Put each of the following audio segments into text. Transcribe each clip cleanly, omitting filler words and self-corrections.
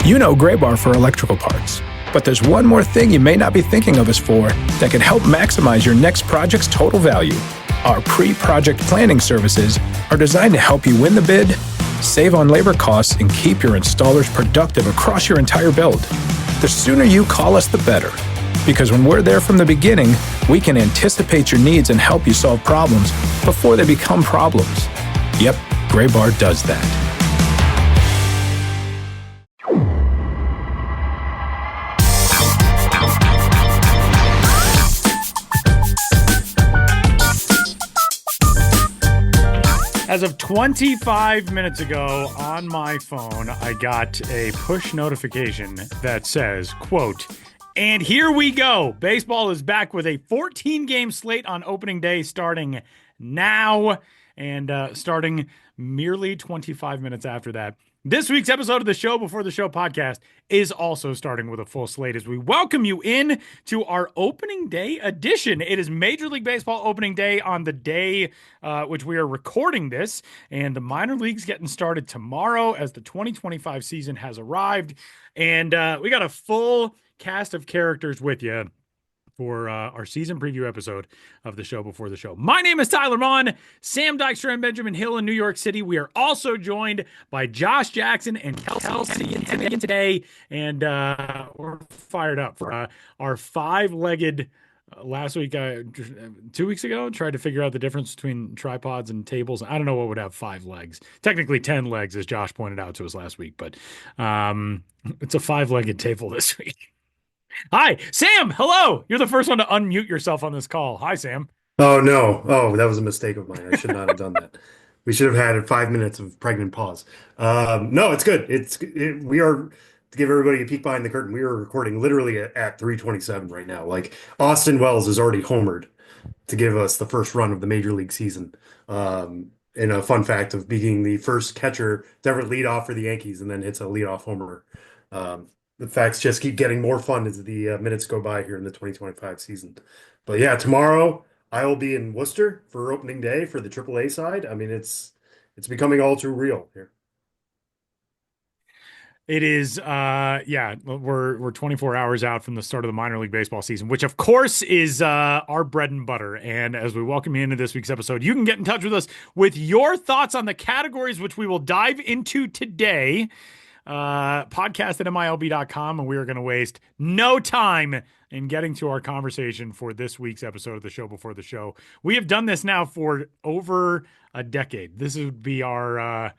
You know Gray Bar for electrical parts, but there's one more thing you may not be thinking of us for that can help maximize your next project's total value. Our pre-project planning services are designed to help you win the bid, save on labor costs, and keep your installers productive across your entire build. The sooner you call us, the better. Because when we're there from the beginning, we can anticipate your needs and help you solve problems before they become problems. Yep, Gray Bar does that. As of 25 minutes ago on my phone, I got a push notification that says, quote, "And here we go. Baseball is back with a 14-game slate on opening day starting now," and starting merely 25 minutes after that. This week's episode of the Show Before the Show podcast is also starting with a full slate as we welcome you in to our opening day edition. It is Major League Baseball opening day on the day which we are recording this, and the minor leagues getting started tomorrow as the 2025 season has arrived. And we got a full cast of characters with you for our season preview episode of the Show Before the Show. My name is Tyler Maughan, Sam Dykstra and Benjamin Hill in New York City. We are also joined by Josh Jackson and Kelsie in Heneghan today, and we're fired up for our five-legged. Last week, 2 weeks ago, tried to figure out the difference between tripods and tables. I don't know what would have 5 legs. Technically 10 legs, as Josh pointed out to us last week, but it's a 5-legged table this week. Hi, Sam. Hello. You're the first one to unmute yourself on this call. Hi, Sam. Oh, no. Oh, that was a mistake of mine. I should not have done that. We should have had 5 minutes of pregnant pause. No, it's good. We are, to give everybody a peek behind the curtain, we are recording literally at 3:27 right now. Like Austin Wells is already homered to give us the first run of the Major League season. And a fun fact of being the first catcher to ever lead off for the Yankees and then hits a leadoff homer. The facts just keep getting more fun as the minutes go by here in the 2025 season. But yeah, tomorrow I will be in Worcester for opening day for the AAA side. I mean, it's becoming all too real here. It is, yeah, we're 24 hours out from the start of the minor league baseball season, which of course is our bread and butter. And as we welcome you into this week's episode, you can get in touch with us with your thoughts on the categories which we will dive into today. Podcast at MILB.com, and we are going to waste no time in getting to our conversation for this week's episode of the Show Before the Show. We have done this now for over a decade. This would be our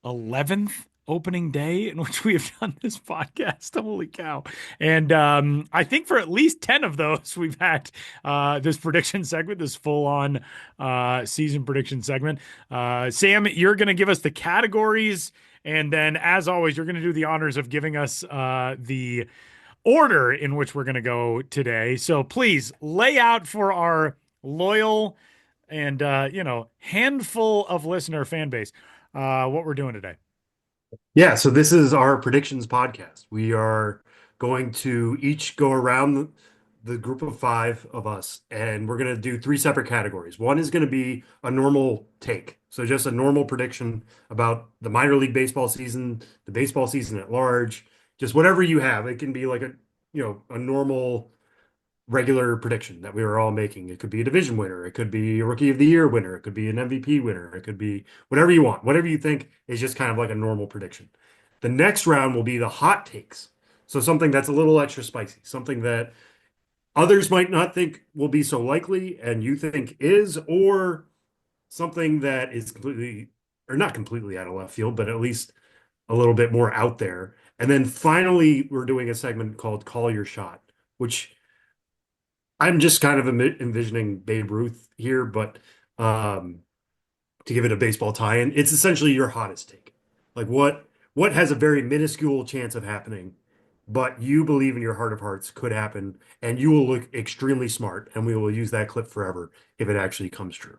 11th opening day in which we have done this podcast. Holy cow. And I think for at least 10 of those, we've had this prediction segment, this full-on season prediction segment. Sam, you're going to give us the categories, and then, as always, you're going to do the honors of giving us the order in which we're going to go today. So please lay out for our loyal and, handful of listener fan base what we're doing today. Yeah, so this is our predictions podcast. We are going to each go around the group of 5 of us, and we're going to do 3 separate categories. One is going to be a normal take. So just a normal prediction about the minor league baseball season, the baseball season at large, just whatever you have. It can be like a normal regular prediction that we are all making. It could be a division winner. It could be a rookie of the year winner. It could be an MVP winner. It could be whatever you want. Whatever you think is just kind of like a normal prediction. The next round will be the hot takes. So something that's a little extra spicy, something that others might not think will be so likely and you think is, or something that is completely, or not completely out of left field, but at least a little bit more out there. And then finally, we're doing a segment called Call Your Shot, which I'm just kind of envisioning Babe Ruth here, but to give it a baseball tie-in, it's essentially your hottest take. Like what has a very minuscule chance of happening, but you believe in your heart of hearts could happen, and you will look extremely smart, and we will use that clip forever if it actually comes true.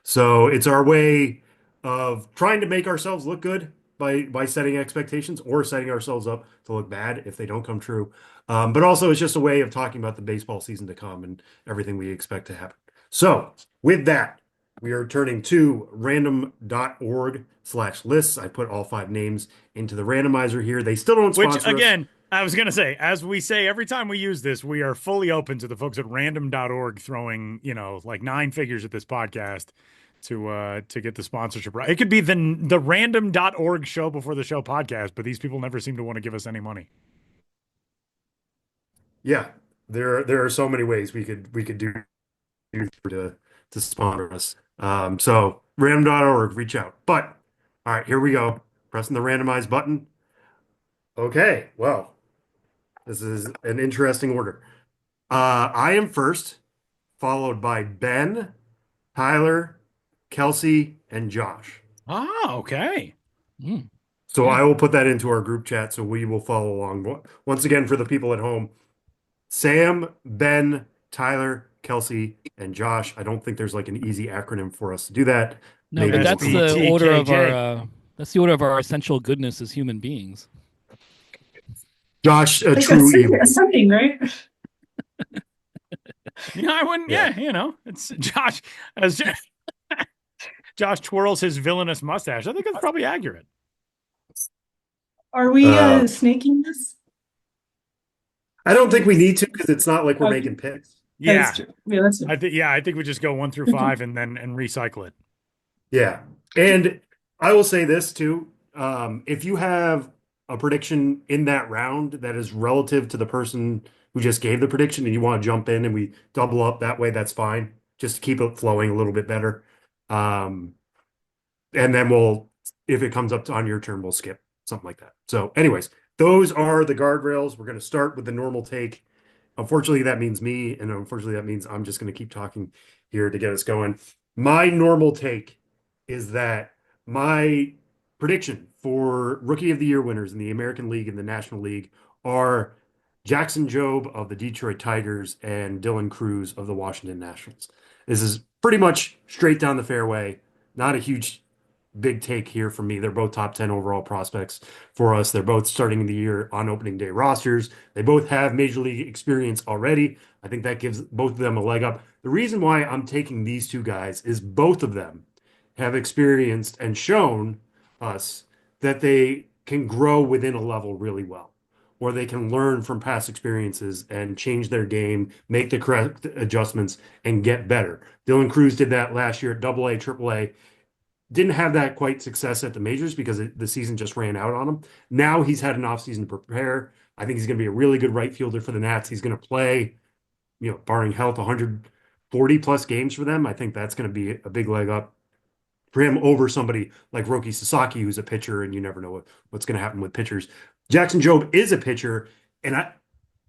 So it's our way of trying to make ourselves look good by setting expectations or setting ourselves up to look bad if they don't come true. But also it's just a way of talking about the baseball season to come and everything we expect to happen. So with that, We are turning to random.org/lists. I put all 5 names into the randomizer here. They still don't Which, sponsor us. again, I was going to say, as we say every time we use this, we are fully open to the folks at random.org throwing, like 9 figures at this podcast to get the sponsorship right. It could be the random.org show before the show podcast, but these people never seem to want to give us any money. Yeah, there are so many ways we could do to sponsor us. So random.org, reach out. But all right, here we go. Pressing the randomize button. Okay, well, this is an interesting order. I am first, followed by Ben, Tyler, Kelsie, and Josh. Ah, okay. Mm, So yeah. I will put that into our group chat so we will follow along. Once again, for the people at home, Sam, Ben, Tyler, Kelsie, and Josh. I don't think there's like an easy acronym for us to do that. No, Maybe but we'll that's come up the with. order of our SBTKK. that's the order of our essential goodness as human beings. Josh, a Like true evil. something, right? Yeah, I wouldn't. Yeah. Yeah, it's Josh as Josh twirls his villainous mustache. I think that's probably accurate. Are we Uh, snaking this? I don't think we need to because it's not like we're Okay. making picks. Yeah, That's true. Yeah, that's true. I think we just go 1 through 5 and then recycle it. Yeah. And I will say this too. If you have a prediction in that round that is relative to the person who just gave the prediction and you want to jump in and we double up that way, that's fine. Just to keep it flowing a little bit better. Um, and then if it comes up on your turn, we'll skip something like that. So, anyways, those are the guardrails. We're going to start with the normal take. Unfortunately, that means me, and unfortunately, that means I'm just going to keep talking here to get us going. My normal take is that my prediction for Rookie of the Year winners in the American League and the National League are Jackson Jobe of the Detroit Tigers and Dylan Cruz of the Washington Nationals. This is pretty much straight down the fairway. Not a huge big take here for me. They're both top 10 overall prospects for us. They're both starting the year on opening day rosters. They both have major league experience already. I think that gives both of them a leg up. The reason why I'm taking these two guys is both of them have experienced and shown us that they can grow within a level really well, or they can learn from past experiences and change their game, make the correct adjustments, and get better. Dylan Cruz did that last year at AA, AAA. Didn't have that quite success at the majors because the season just ran out on him. Now he's had an offseason to prepare. I think he's going to be a really good right fielder for the Nats. He's going to play, barring health, 140 plus games for them. I think that's going to be a big leg up for him over somebody like Roki Sasaki, who's a pitcher, and you never know what's going to happen with pitchers. Jackson Jobe is a pitcher, and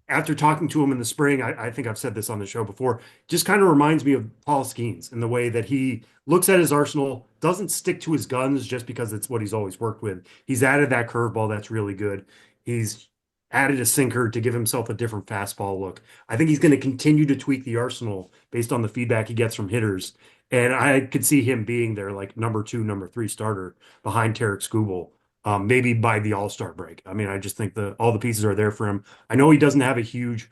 after talking to him in the spring, I think I've said this on the show before, just kind of reminds me of Paul Skeens in the way that he looks at his arsenal, doesn't stick to his guns just because it's what he's always worked with. He's added that curveball that's really good. He's added a sinker to give himself a different fastball look. I think he's going to continue to tweak the arsenal based on the feedback he gets from hitters. And I could see him being their like number 2, number 3 starter behind Tarek Skubal, maybe by the All-Star break. I mean, I just think all the pieces are there for him. I know he doesn't have a huge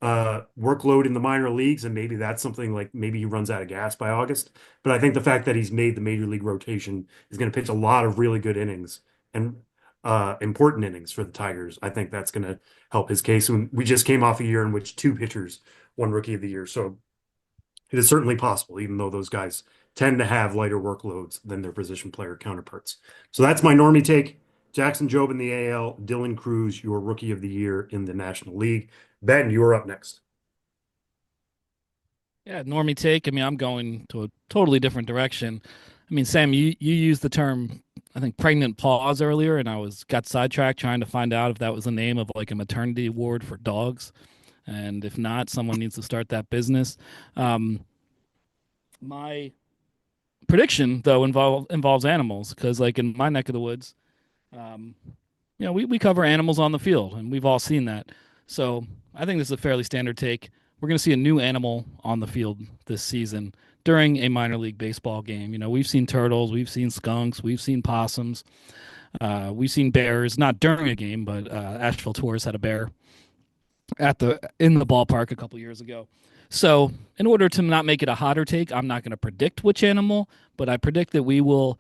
workload in the minor leagues, and maybe that's something like maybe he runs out of gas by August. But I think the fact that he's made the major league rotation is going to pitch a lot of really good innings and important innings for the Tigers. I think that's going to help his case. And we just came off a year in which 2 pitchers won Rookie of the Year. So it is certainly possible, even though those guys tend to have lighter workloads than their position player counterparts. So that's my normie take. Jackson Jobe in the AL, Dylan Cruz, your Rookie of the Year in the National League. Ben, you are up next. Yeah, normie take. I mean, I'm going to a totally different direction. I mean, Sam, you used the term, I think, pregnant pause earlier, and got sidetracked trying to find out if that was the name of like a maternity ward for dogs. And if not, someone needs to start that business. My prediction, though, involves animals because, like in my neck of the woods, um, we cover animals on the field, and we've all seen that. So I think this is a fairly standard take. We're going to see a new animal on the field this season during a minor league baseball game. We've seen turtles, we've seen skunks, we've seen possums, we've seen bears. Not during a game, but Asheville Tours had a bear in the ballpark a couple years ago. So, in order to not make it a hotter take, I'm not going to predict which animal, but I predict that we will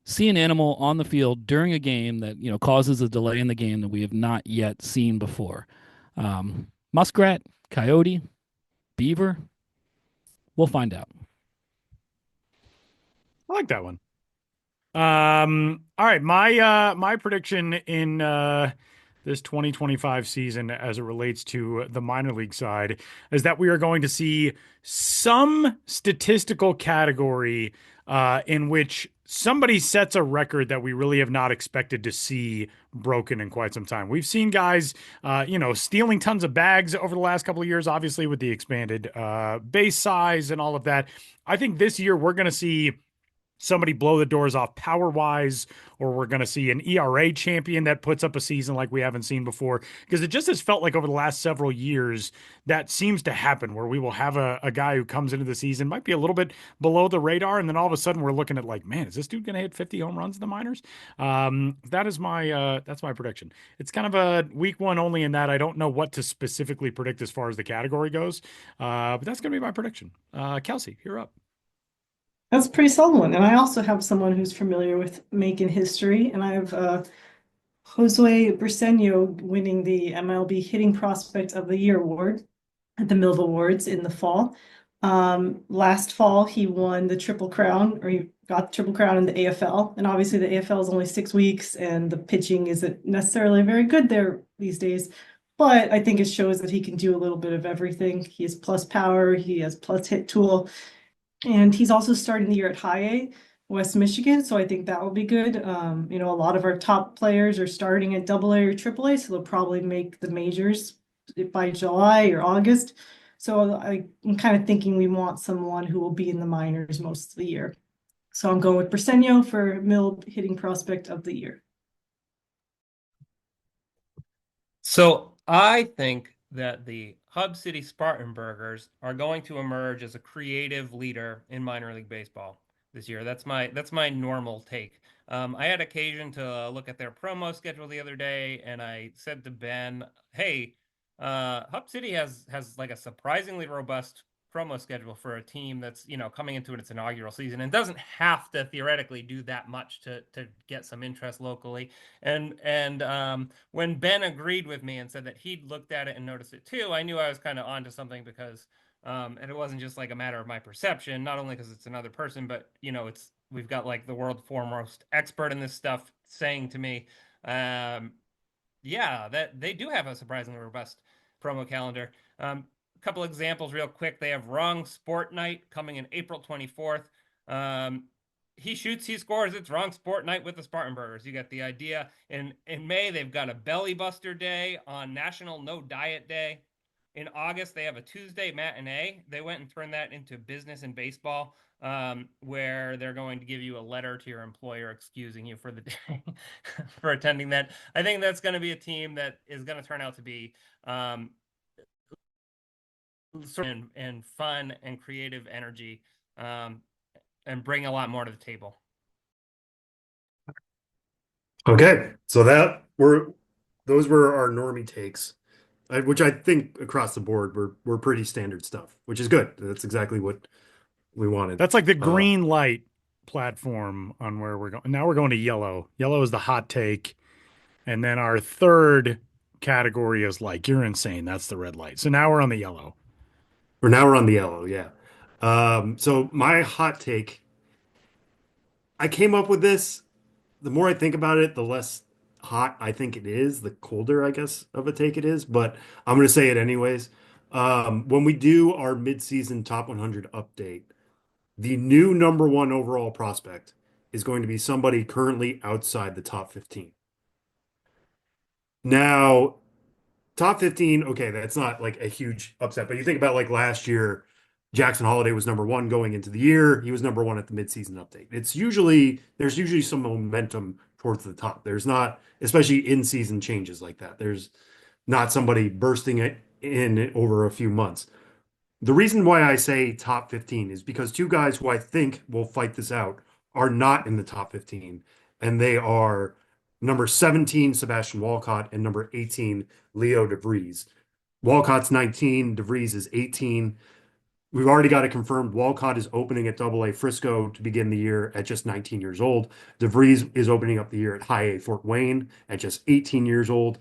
see an animal on the field during a game that causes a delay in the game that we have not yet seen before. Muskrat, coyote, beaver. We'll find out. I like that one. All right, my prediction in this 2025 season as it relates to the minor league side is that we are going to see some statistical category in which somebody sets a record that we really have not expected to see broken in quite some time. We've seen guys, stealing tons of bags over the last couple of years, obviously with the expanded base size and all of that. I think this year we're going to see somebody blow the doors off power wise, or we're going to see an ERA champion that puts up a season like we haven't seen before. Because it just has felt like over the last several years that seems to happen where we will have a guy who comes into the season, might be a little bit below the radar. And then all of a sudden we're looking at like, man, is this dude going to hit 50 home runs in the minors? That's my prediction. It's kind of a week one only in that I don't know what to specifically predict as far as the category goes. But that's going to be my prediction. Kelsie, you're up. That's a pretty solid one. And I also have someone who's familiar with making history, and I have Jose Briseño winning the MLB Hitting Prospect of the Year award at the Milv Awards in the fall. Last fall, he won the Triple Crown, or he got the Triple Crown in the AFL. And obviously, the AFL is only 6 weeks, and the pitching isn't necessarily very good there these days. But I think it shows that he can do a little bit of everything. He has plus power, he has plus hit tool. And he's also starting the year at High A, West Michigan, so I think that will be good. A lot of our top players are starting at Double A or Triple A, so they'll probably make the majors by July or August. So I'm kind of thinking we want someone who will be in the minors most of the year. So I'm going with Briseño for Milb Hitting Prospect of the Year. So I think that the Hub City Spartanburgers are going to emerge as a creative leader in minor league baseball this year. That's my normal take. I had occasion to look at their promo schedule the other day, and I said to Ben, "Hey, Hub City has like a surprisingly robust promo schedule for a team that's coming into its inaugural season and doesn't have to theoretically do that much to get some interest locally." And when Ben agreed with me and said that he'd looked at it and noticed it too, I knew I was kind of onto something because and it wasn't just like a matter of my perception, not only because it's another person, but we've got like the world foremost expert in this stuff saying to me, yeah, that they do have a surprisingly robust promo calendar. Couple examples real quick. They have Wrong Sport Night coming in April 24th. He shoots, he scores. It's Wrong Sport Night with the Spartanburgers. You get the idea. In May, they've got a Belly Buster Day on National No Diet Day. In August, they have a Tuesday matinee. They went and turned that into Business and Baseball, where they're going to give you a letter to your employer excusing you for the day for attending that. I think that's going to be a team that is going to turn out to be and fun and creative energy, and bring a lot more to the table. Okay, so those were our normie takes, which I think across the board were pretty standard stuff, which is good. That's exactly what we wanted. That's like the green light platform on where we're going. Now we're going to yellow. Yellow is the hot take. And then our third category is like, you're insane. That's the red light. So now we're on the yellow. Now we're on the yellow, yeah. So my hot take, I came up with this. The more I think about it, the less hot I think it is, the colder, I guess, of a take it is. But I'm going to say it anyways. When we do our midseason top 100 update, the new number one overall prospect is going to be somebody currently outside the top 15. Now, top 15, okay, that's not like a huge upset, but you think about like last year, Jackson Holiday was number one going into the year. He was number one at the midseason update. There's usually some momentum towards the top. There's not, especially in season changes like that. There's not somebody bursting it in over a few months. The reason why I say top 15 is because two guys who I think will fight this out are not in the top 15, and they are number 17, Sebastian Walcott, and number 18, Leo DeVries. Walcott's 19, DeVries is 18. we've already got it confirmed. Walcott is opening at Double A Frisco to begin the year at just 19 years old. DeVries is opening up the year at High A Fort Wayne at just 18 years old.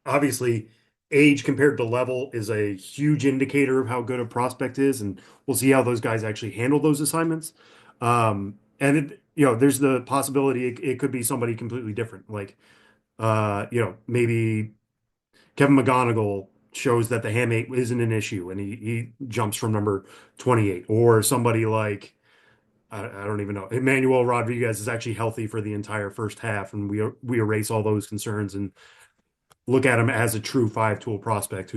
Obviously, age compared to level is a huge indicator of how good a prospect is, and we'll see how those guys actually handle those assignments. And there's the possibility it could be somebody completely different, like maybe Kevin McGonigal shows that the hamate isn't an issue, and he jumps from number 28, or somebody like I don't even know. Emmanuel Rodriguez is actually healthy for the entire first half, and we erase all those concerns and look at him as a true five-tool prospect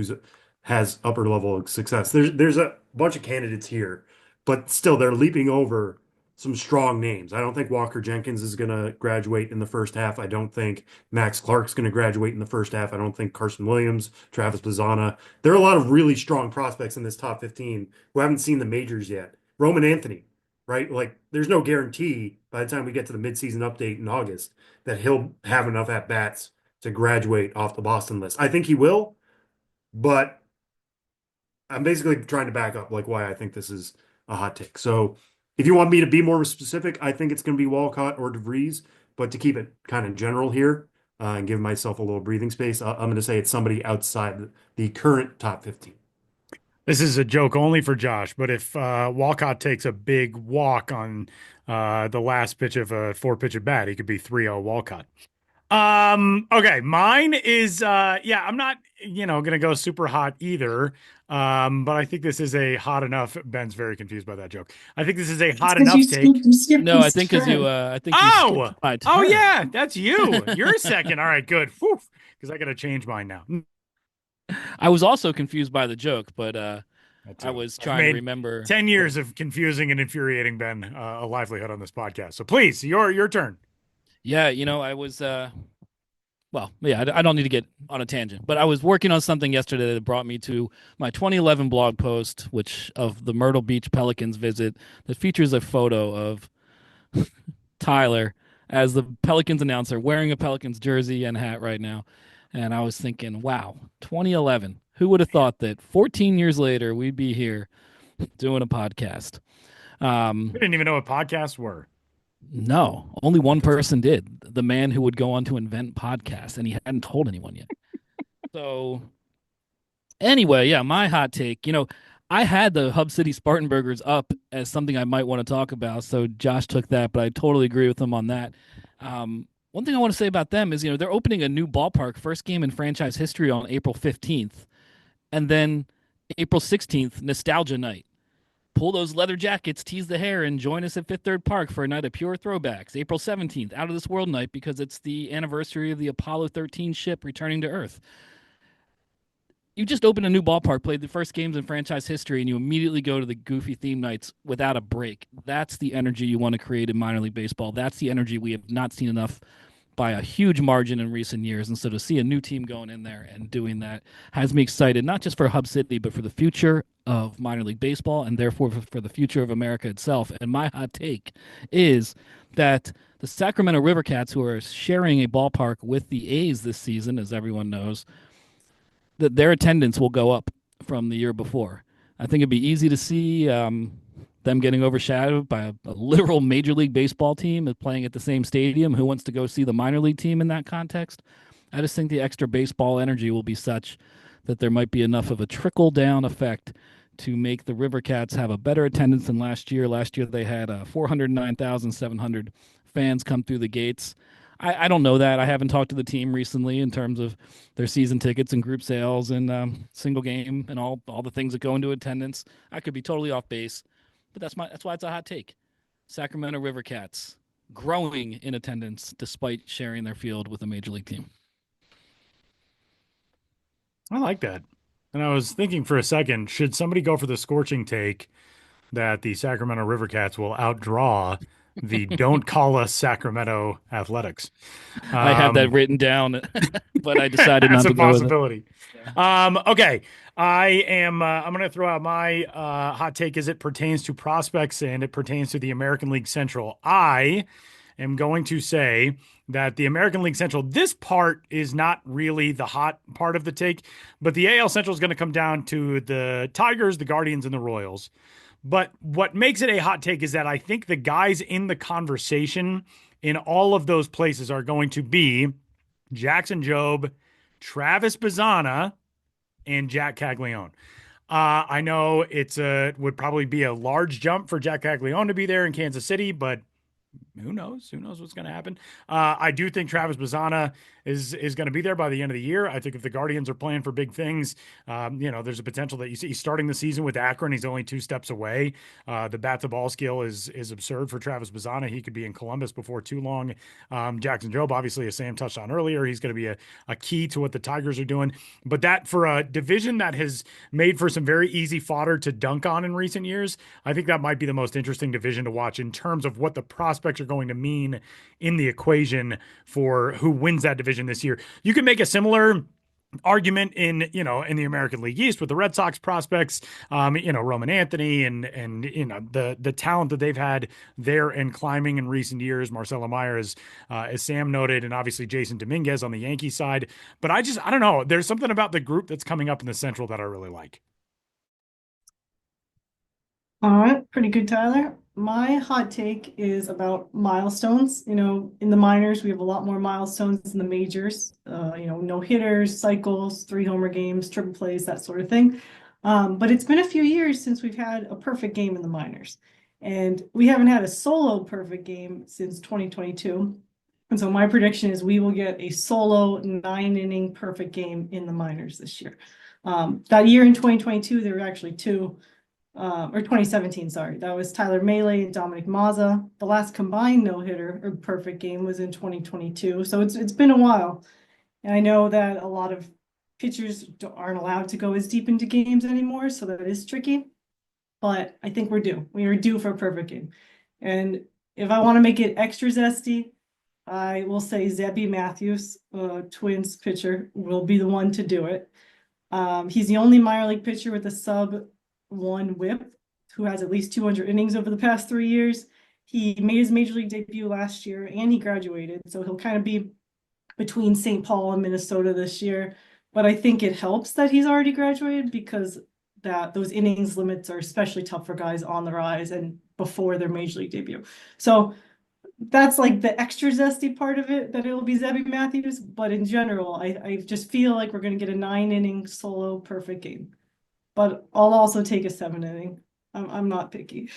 has upper level of success. There's a bunch of candidates here, but still they're leaping over some strong names. I don't think Walker Jenkins is going to graduate in the first half. I don't think Max Clark's going to graduate in the first half. I don't think Carson Williams, Travis Pizzana. There are a lot of really strong prospects in this top 15 who haven't seen the majors yet. Roman Anthony, right? Like, there's no guarantee by the time we get to the midseason update in August that he'll have enough at bats to graduate off the Boston list. I think he will, but I'm basically trying to back up like why I think this is a hot take. So if you want me to be more specific, I think it's going to be Walcott or DeVries, but to keep it kind of general here and give myself a little breathing space, I'm going to say it's somebody outside the current top 15. This is a joke only for Josh, but if Walcott takes a big walk on the last pitch of a four-pitch at bat, he could be 3-0 Walcott. Okay, mine is I'm not, gonna go super hot either. But I think this is a hot enough. Ben's very confused by that joke. I think this is a hot enough take. You skipped No, I his think because turn. I think you skipped my Oh turn. yeah, that's you. You're second. All right, good. Because I gotta change mine now. I was also confused by the joke, but That I too. was I've trying to made remember 10 years of confusing and infuriating Ben a livelihood on this podcast. So please, your turn. Yeah, I was well, yeah, I don't need to get on a tangent, but I was working on something yesterday that brought me to my 2011 blog post, which of the Myrtle Beach Pelicans visit, that features a photo of Tyler as the Pelicans announcer wearing a Pelicans jersey and hat right now. And I was thinking, wow, 2011. Who would have thought that 14 years later we'd be here doing a podcast? We didn't even know what podcasts were. No, only one person did. The man who would go on to invent podcasts, and he hadn't told anyone yet. So, anyway, yeah, my hot take. I had the Hub City Spartanburgers up as something I might want to talk about. So Josh took that, but I totally agree with him on that. One thing I want to say about them is, they're opening a new ballpark, first game in franchise history on April 15th, and then April 16th, Nostalgia Night. Pull those leather jackets, tease the hair, and join us at Fifth Third Park for a night of pure throwbacks. April 17th, Out of This World Night, because it's the anniversary of the Apollo 13 ship returning to Earth. You just open a new ballpark, played the first games in franchise history, and you immediately go to the goofy theme nights without a break. That's the energy you want to create in minor league baseball. That's the energy we have not seen enough by a huge margin in recent years. And so to see a new team going in there and doing that has me excited, not just for Hub City, but for the future of minor league baseball and therefore for the future of America itself. And my hot take is that the Sacramento River Cats, who are sharing a ballpark with the A's this season, as everyone knows, that their attendance will go up from the year before. I think it'd be easy to see them getting overshadowed by a literal Major League Baseball team playing at the same stadium. Who wants to go see the minor league team in that context? I just think the extra baseball energy will be such that there might be enough of a trickle-down effect to make the River Cats have a better attendance than last year. Last year they had 409,700 fans come through the gates. I don't know that. I haven't talked to the team recently in terms of their season tickets and group sales and single game and all the things that go into attendance. I could be totally off base, but that's why it's a hot take. Sacramento River Cats growing in attendance despite sharing their field with a major league team. I like that. And I was thinking for a second, should somebody go for the scorching take that the Sacramento River Cats will outdraw the Don't Call Us Sacramento Athletics? I have that written down, but I decided not to go with it. That's a possibility. Okay. I'm going to throw out my hot take as it pertains to prospects and it pertains to the American League Central. I am going to say that the American League Central, this part is not really the hot part of the take, but the AL Central is going to come down to the Tigers, the Guardians, and the Royals. But what makes it a hot take is that I think the guys in the conversation in all of those places are going to be Jackson Jobe, Travis Bazzana, and Jack Caglione. I know would probably be a large jump for Jack Caglione to be there in Kansas City, but who knows? Who knows what's going to happen? I do think Travis Bazzana is going to be there by the end of the year. I think if the Guardians are playing for big things, there's a potential that he's starting the season with Akron. He's only 2 steps away. The bat to ball skill is absurd for Travis Bazzana. He could be in Columbus before too long. Jackson Jobe, obviously, as Sam touched on earlier, he's going to be a key to what the Tigers are doing. But that for a division that has made for some very easy fodder to dunk on in recent years, I think that might be the most interesting division to watch in terms of what the prospects are going to mean in the equation for who wins that division this year. You can make a similar argument in the American League East with the Red Sox prospects, Roman Anthony and the talent that they've had there in climbing in recent years. Marcelo Meyer, as Sam noted, and obviously Jason Dominguez on the Yankee side. But I don't know. There's something about the group that's coming up in the Central that I really like. All right, pretty good, Tyler. My hot take is about milestones. In the minors, we have a lot more milestones in the majors. No hitters, cycles, 3 homer games, triple plays, that sort of thing. But it's been a few years since we've had a perfect game in the minors. And we haven't had a solo perfect game since 2022. And so my prediction is we will get a solo 9-inning perfect game in the minors this year. That year in 2022, there were actually two. Or 2017, sorry. That was Tyler Mahle and Dominic Mazza. The last combined no-hitter or perfect game was in 2022. So it's been a while. And I know that a lot of pitchers aren't allowed to go as deep into games anymore, so that is tricky. But I think we're due. We are due for a perfect game. And if I want to make it extra zesty, I will say Zebby Matthews, Twins pitcher, will be the one to do it. He's the only minor league pitcher with a sub-1 WHIP who has at least 200 innings over the past 3 years. He made his major league debut last year and he graduated, so he'll kind of be between St. Paul and Minnesota this year. But I think it helps that he's already graduated because those innings limits are especially tough for guys on the rise and before their major league debut. So that's like the extra zesty part of it, that it'll be Zebby Matthews. But in general, I just feel like we're going to get a 9-inning solo perfect game. But I'll also take a 7-inning. I'm not picky.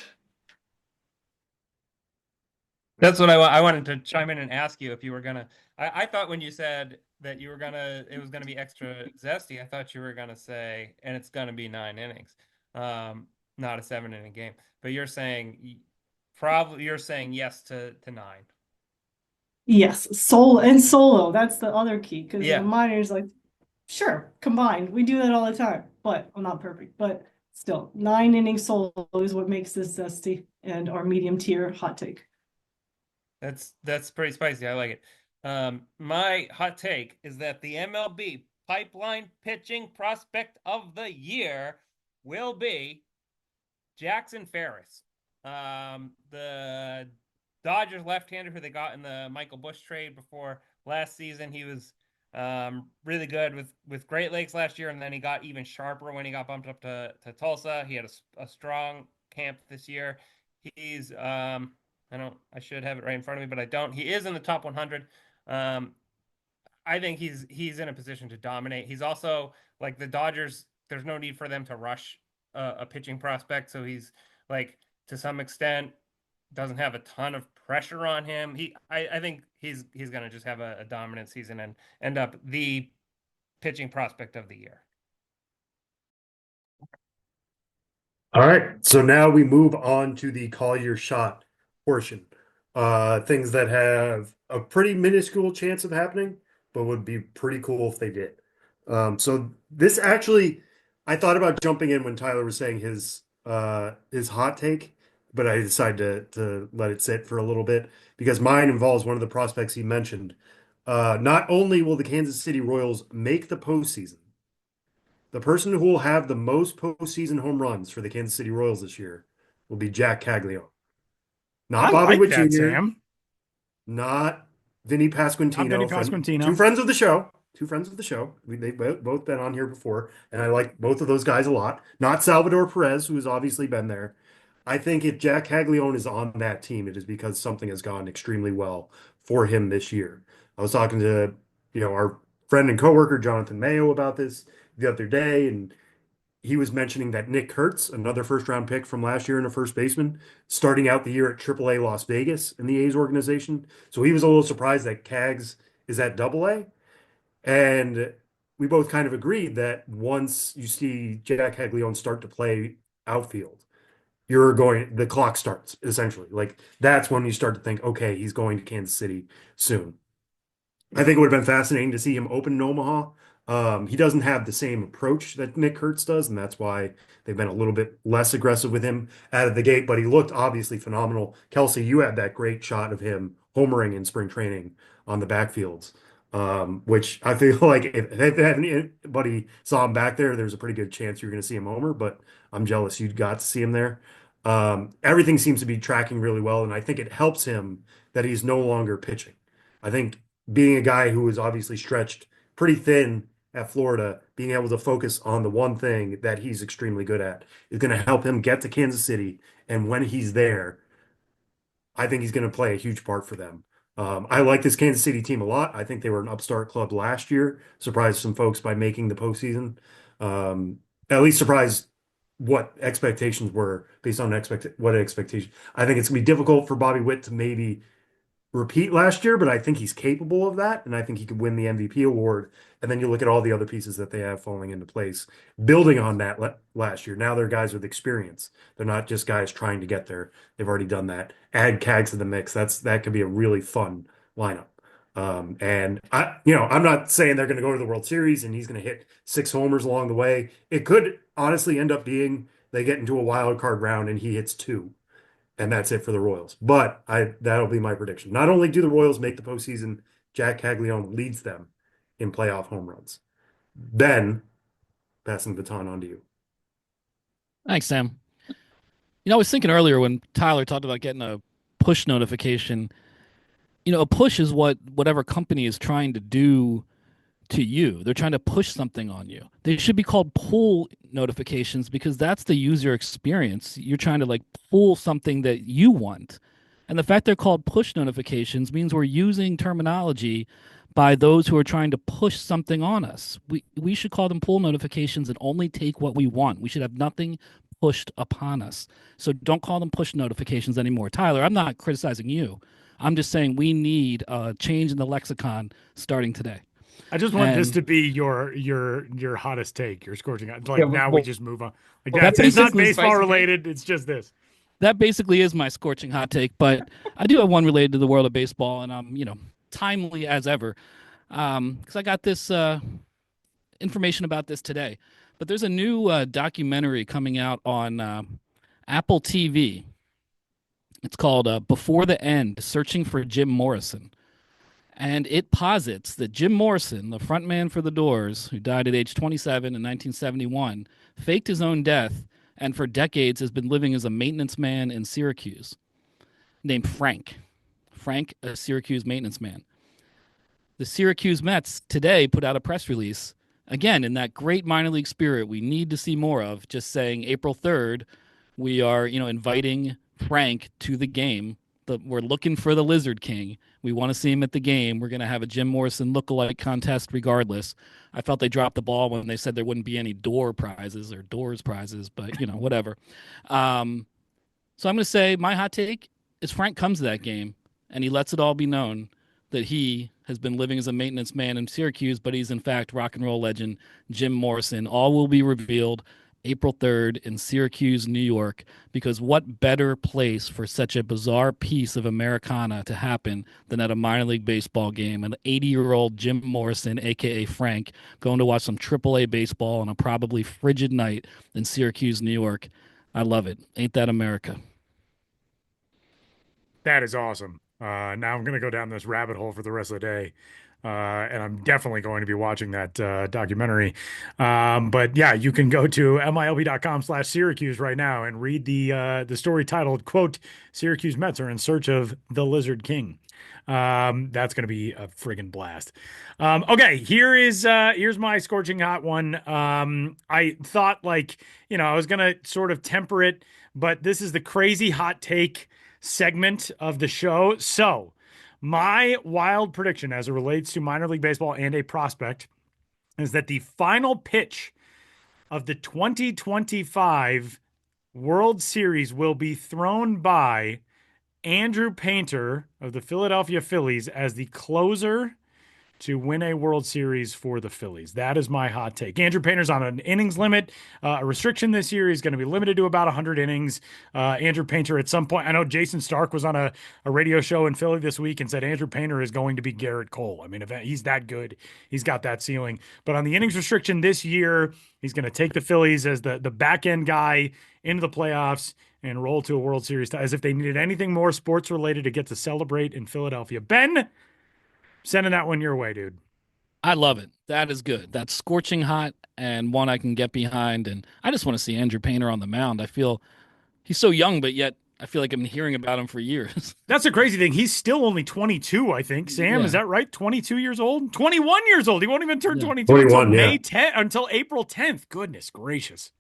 That's what I wanted to chime in and ask you if you were gonna. I thought when you said that it was gonna be extra zesty, I thought you were gonna say, and it's gonna be 9 innings, not a 7-inning game. But you're saying yes to 9. Yes, solo. That's the other key because Yeah. the minors, like, sure, combined, we do that all the time, but well, not perfect. But still, 9-inning solo is what makes this zesty and our medium tier hot take. That's pretty spicy. I like it. My hot take is that the MLB pipeline pitching prospect of the year will be Jackson Ferris. The Dodgers left-hander who they got in the Michael Busch trade before last season. He was really good with Great Lakes last year, and then he got even sharper when he got bumped up to Tulsa. He had a strong camp this year. He's I should have it right in front of me, but I don't. He is in the top 100. I think he's in a position to dominate. He's also, like, the Dodgers, there's no need for them to rush a pitching prospect, so he's, like, to some extent doesn't have a ton of pressure on him. I think he's going to just have a dominant season and end up the pitching prospect of the year. All right, so now we move on to the call your shot portion. Things that have a pretty minuscule chance of happening, but would be pretty cool if they did. So this actually, I thought about jumping in when Tyler was saying his hot take, but I decided to let it sit for a little bit because mine involves one of the prospects he mentioned. Not only will the Kansas City Royals make the postseason, the person who will have the most postseason home runs for the Kansas City Royals this year will be Jack Caglione. Not I Bobby like Witt that, Jr., Sam. not Vinny I'm Vinny Pasquantino, two Pasquantino. friends of the show. Two friends of the show. They've both been on here before, and I like both of those guys a lot. Not Salvador Perez, who has obviously been there. I think if Jack Caglione is on that team, it is because something has gone extremely well for him this year. I was talking to, our friend and coworker Jonathan Mayo about this the other day, and he was mentioning that Nick Kurtz, another first round pick from last year and a first baseman, starting out the year at AAA Las Vegas in the A's organization. So he was a little surprised that Cags is at AA. And we both kind of agreed that once you see Jack Caglione start to play outfield, the clock starts essentially. Like that's when you start to think, okay, he's going to Kansas City soon. I think it would have been fascinating to see him open in Omaha. He doesn't have the same approach that Nick Kurtz does, and that's why they've been a little bit less aggressive with him out of the gate. But he looked obviously phenomenal. Kelsie, you had that great shot of him homering in spring training on the backfields, which I feel like if anybody saw him back there, there's a pretty good chance you're going to see him homer. But I'm jealous you got to see him there. Everything seems to be tracking really well, and I think it helps him that he's no longer pitching. I think being a guy who was obviously stretched pretty thin at Florida, being able to focus on the one thing that he's extremely good at is going to help him get to Kansas City. And when he's there, I think he's going to play a huge part for them. I like this Kansas City team a lot. I think they were an upstart club last year, surprised some folks by making the postseason. At least surprised what expectations were based on what expectation. I think it's going to be difficult for Bobby Witt to maybe repeat last year, but I think he's capable of that, and I think he could win the MVP award. And then you look at all the other pieces that they have falling into place, building on that last year. Now they're guys with experience. They're not just guys trying to get there. They've already done that. Add Cags to the mix. That could be a really fun lineup. And I'm not saying they're going to go to the World Series and he's going to hit 6 homers along the way. It could honestly end up being they get into a wild card round and he hits 2 and that's it for the Royals. But that'll be my prediction. Not only do the Royals make the postseason, Jack Caglione leads them in playoff home runs. Ben, passing the baton on to you. Thanks, Sam. I was thinking earlier when Tyler talked about getting a push notification. A push is whatever company is trying to do to you. They're trying to push something on you. They should be called pull notifications because that's the user experience. You're trying to like pull something that you want. And the fact they're called push notifications means we're using terminology by those who are trying to push something on us. We should call them pull notifications and only take what we want. We should have nothing pushed upon us. So don't call them push notifications anymore. Tyler, I'm not criticizing you. I'm just saying we need a change in the lexicon starting today. I just want this to be your hottest take, your scorching hot. Like we just move on. Like it's not baseball related. It's just this. That basically is my scorching hot take, but I do have one related to the world of baseball, and I'm timely as ever, because I got this information about this today. But there's a new documentary coming out on Apple TV. It's called Before the End: Searching for Jim Morrison. And it posits that Jim Morrison, the frontman for The Doors, who died at age 27 in 1971, faked his own death and for decades has been living as a maintenance man in Syracuse named Frank. Frank, a Syracuse maintenance man. The Syracuse Mets today put out a press release, again, in that great minor league spirit we need to see more of, just saying April 3rd, we are, inviting Frank to the game. We're looking for the Lizard King. We want to see him at the game. We're going to have a Jim Morrison lookalike contest regardless. I felt they dropped the ball when they said there wouldn't be any door prizes or doors prizes, but, whatever. So I'm going to say my hot take is Frank comes to that game and he lets it all be known that he has been living as a maintenance man in Syracuse, but he's in fact rock and roll legend Jim Morrison. All will be revealed April 3rd in Syracuse, New York, because what better place for such a bizarre piece of Americana to happen than at a minor league baseball game? An 80-year-old Jim Morrison, a.k.a. Frank, going to watch some AAA baseball on a probably frigid night in Syracuse, New York. I love it. Ain't that America? That is awesome. Now I'm going to go down this rabbit hole for the rest of the day. And I'm definitely going to be watching that documentary. But yeah, you can go to milb.com/Syracuse right now and read the story titled, quote, Syracuse Mets are in search of the Lizard King. That's going to be a friggin' blast. Okay, here's my scorching hot one. I thought I was gonna sort of temper it, but this is the crazy hot take segment of the show. So, my wild prediction as it relates to minor league baseball and a prospect is that the final pitch of the 2025 World Series will be thrown by Andrew Painter of the Philadelphia Phillies as the closer to win a World Series for the Phillies. That is my hot take. Andrew Painter's on an innings limit, a restriction this year. He's going to be limited to about 100 innings. Andrew Painter, at some point, I know Jason Stark was on a radio show in Philly this week and said Andrew Painter is going to be Garrett Cole. I mean, if he's that good, he's got that ceiling. But on the innings restriction this year, he's going to take the Phillies as the back end guy into the playoffs and roll to a World Series as if they needed anything more sports related to get to celebrate in Philadelphia. Ben, sending that one your way, dude. I love it. That is good. That's scorching hot and one I can get behind. And I just want to see Andrew Painter on the mound. I feel he's so young, but yet I feel like I've been hearing about him for years. That's the crazy thing. He's still only 22, I think. Sam, is that right? 22 years old? 21 years old. He won't even turn 22 until May 10th, until April 10th. Goodness gracious.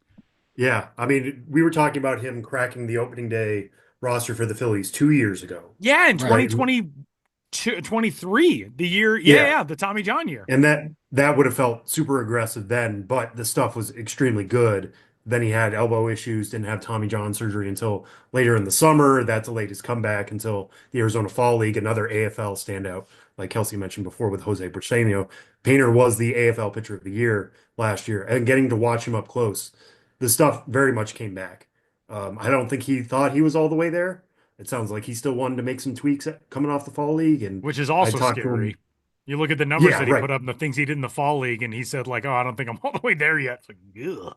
Yeah, I mean, we were talking about him cracking the opening day roster for the Phillies 2 years ago. Yeah, in 2023, the year, the Tommy John year. And that would have felt super aggressive then, but the stuff was extremely good. Then he had elbow issues, didn't have Tommy John surgery until later in the summer. That delayed his comeback until the Arizona Fall League, another AFL standout, like Kelsie mentioned before with Jose Briceño. Painter was the AFL Pitcher of the Year last year, and getting to watch him up close, the stuff very much came back. I don't think he thought he was all the way there. It sounds like he still wanted to make some tweaks coming off the Fall League, and which is also scary. You look at the numbers that he put up and the things he did in the Fall League, and he said I don't think I'm all the way there yet. It's like, ugh.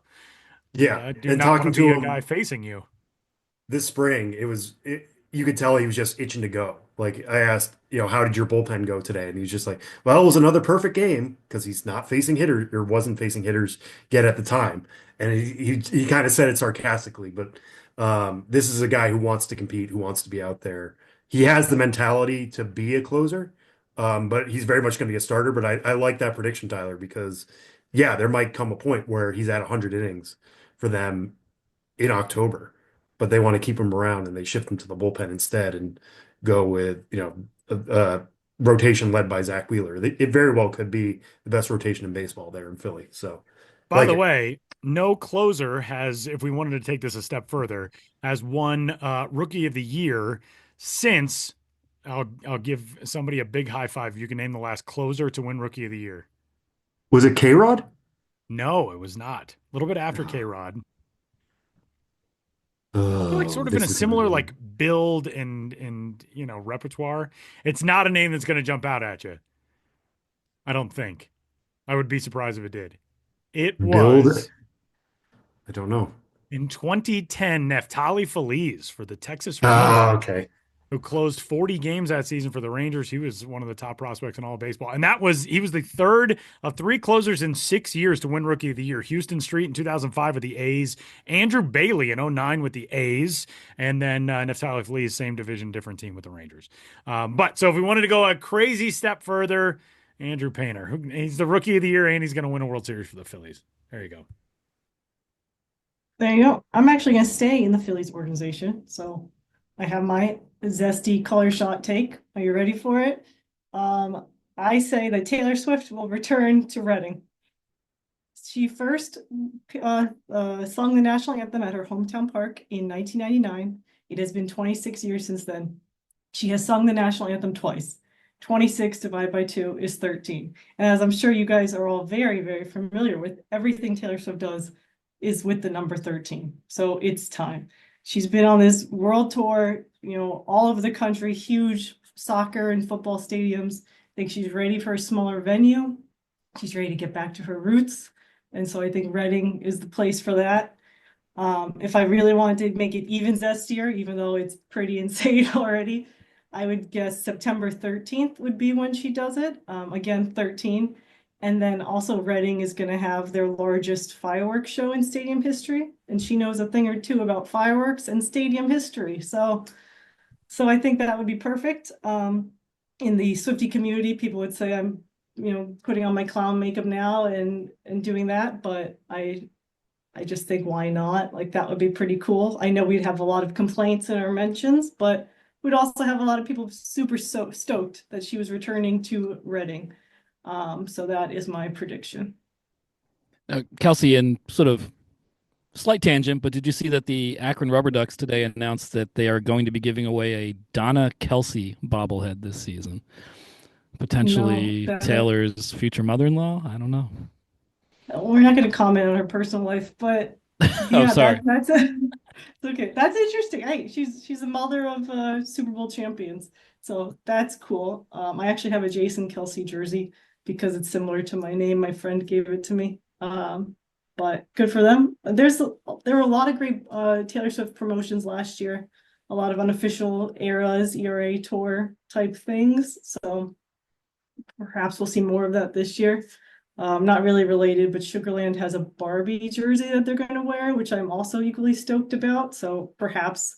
Yeah, I do not want to be a guy facing you. This spring, you could tell he was just itching to go. Like I asked, how did your bullpen go today? And he was just like, well, it was another perfect game because he's not facing hitters or wasn't facing hitters yet at the time. And he kind of said it sarcastically, but this is a guy who wants to compete, who wants to be out there. He has the mentality to be a closer, but he's very much going to be a starter. But I like that prediction, Tyler, because there might come a point where he's at 100 innings for them in October, but they want to keep him around and they shift him to the bullpen instead and go with, a rotation led by Zach Wheeler. It very well could be the best rotation in baseball there in Philly. So, by the way, no closer has, if we wanted to take this a step further, has won Rookie of the Year since. I'll give somebody a big high five. You can name the last closer to win Rookie of the Year. Was it K-Rod? No, it was not. A little bit after K-Rod. Sort of in a similar build and repertoire. It's not a name that's going to jump out at you. I don't think. I would be surprised if it did. It was. I don't know. In 2010, Neftali Feliz for the Texas Rangers. Okay. Who closed 40 games that season for the Rangers. He was one of the top prospects in all of baseball. And he was the third of three closers in 6 years to win Rookie of the Year. Houston Street in 2005 with the A's. Andrew Bailey in 2009 with the A's. And then Neftali Feliz, same division, different team with the Rangers. So if we wanted to go a crazy step further, Andrew Painter. He's the Rookie of the Year and he's going to win a World Series for the Phillies. There you go. There you go. I'm actually going to stay in the Phillies organization. So I have my zesty color shot take. Are you ready for it? I say that Taylor Swift will return to Reading. She first sung the national anthem at her hometown park in 1999. It has been 26 years since then. She has sung the national anthem twice. 26 divided by 2 is 13. And as I'm sure you guys are all very, very familiar with, everything Taylor Swift does is with the number 13. So it's time. She's been on this world tour, all over the country, huge soccer and football stadiums. I think she's ready for a smaller venue. She's ready to get back to her roots. And so I think Reading is the place for that. If I really wanted to make it even zestier, even though it's pretty insane already, I would guess September 13th would be when she does it. Again, 13. And then also Reading is going to have their largest fireworks show in stadium history. And she knows a thing or two about fireworks and stadium history. So I think that would be perfect. in the Swiftie community, people would say I'm, putting on my clown makeup now and doing that, but I just think why not? Like that would be pretty cool. I know we'd have a lot of complaints in our mentions, but we'd also have a lot of people super stoked that she was returning to Reading. So that is my prediction. Kelsie, in sort of slight tangent, but did you see that the Akron Rubber Ducks today announced that they are going to be giving away a Donna Kelsie bobblehead this season? No, Potentially Taylor's future mother-in-law? I don't know. we're not going to comment on her personal life, but Oh, yeah, sorry. that's it's okay. That's interesting. Hey, she's a mother of Super Bowl champions, so that's cool. I actually have a Jason Kelce jersey because it's similar to my name. My friend gave it to me. But good for them. There were a lot of great Taylor Swift promotions last year, a lot of unofficial eras, ERA tour type things. So perhaps we'll see more of that this year. Not really related, but Sugarland has a Barbie jersey that they're going to wear, which I'm also equally stoked about. So perhaps,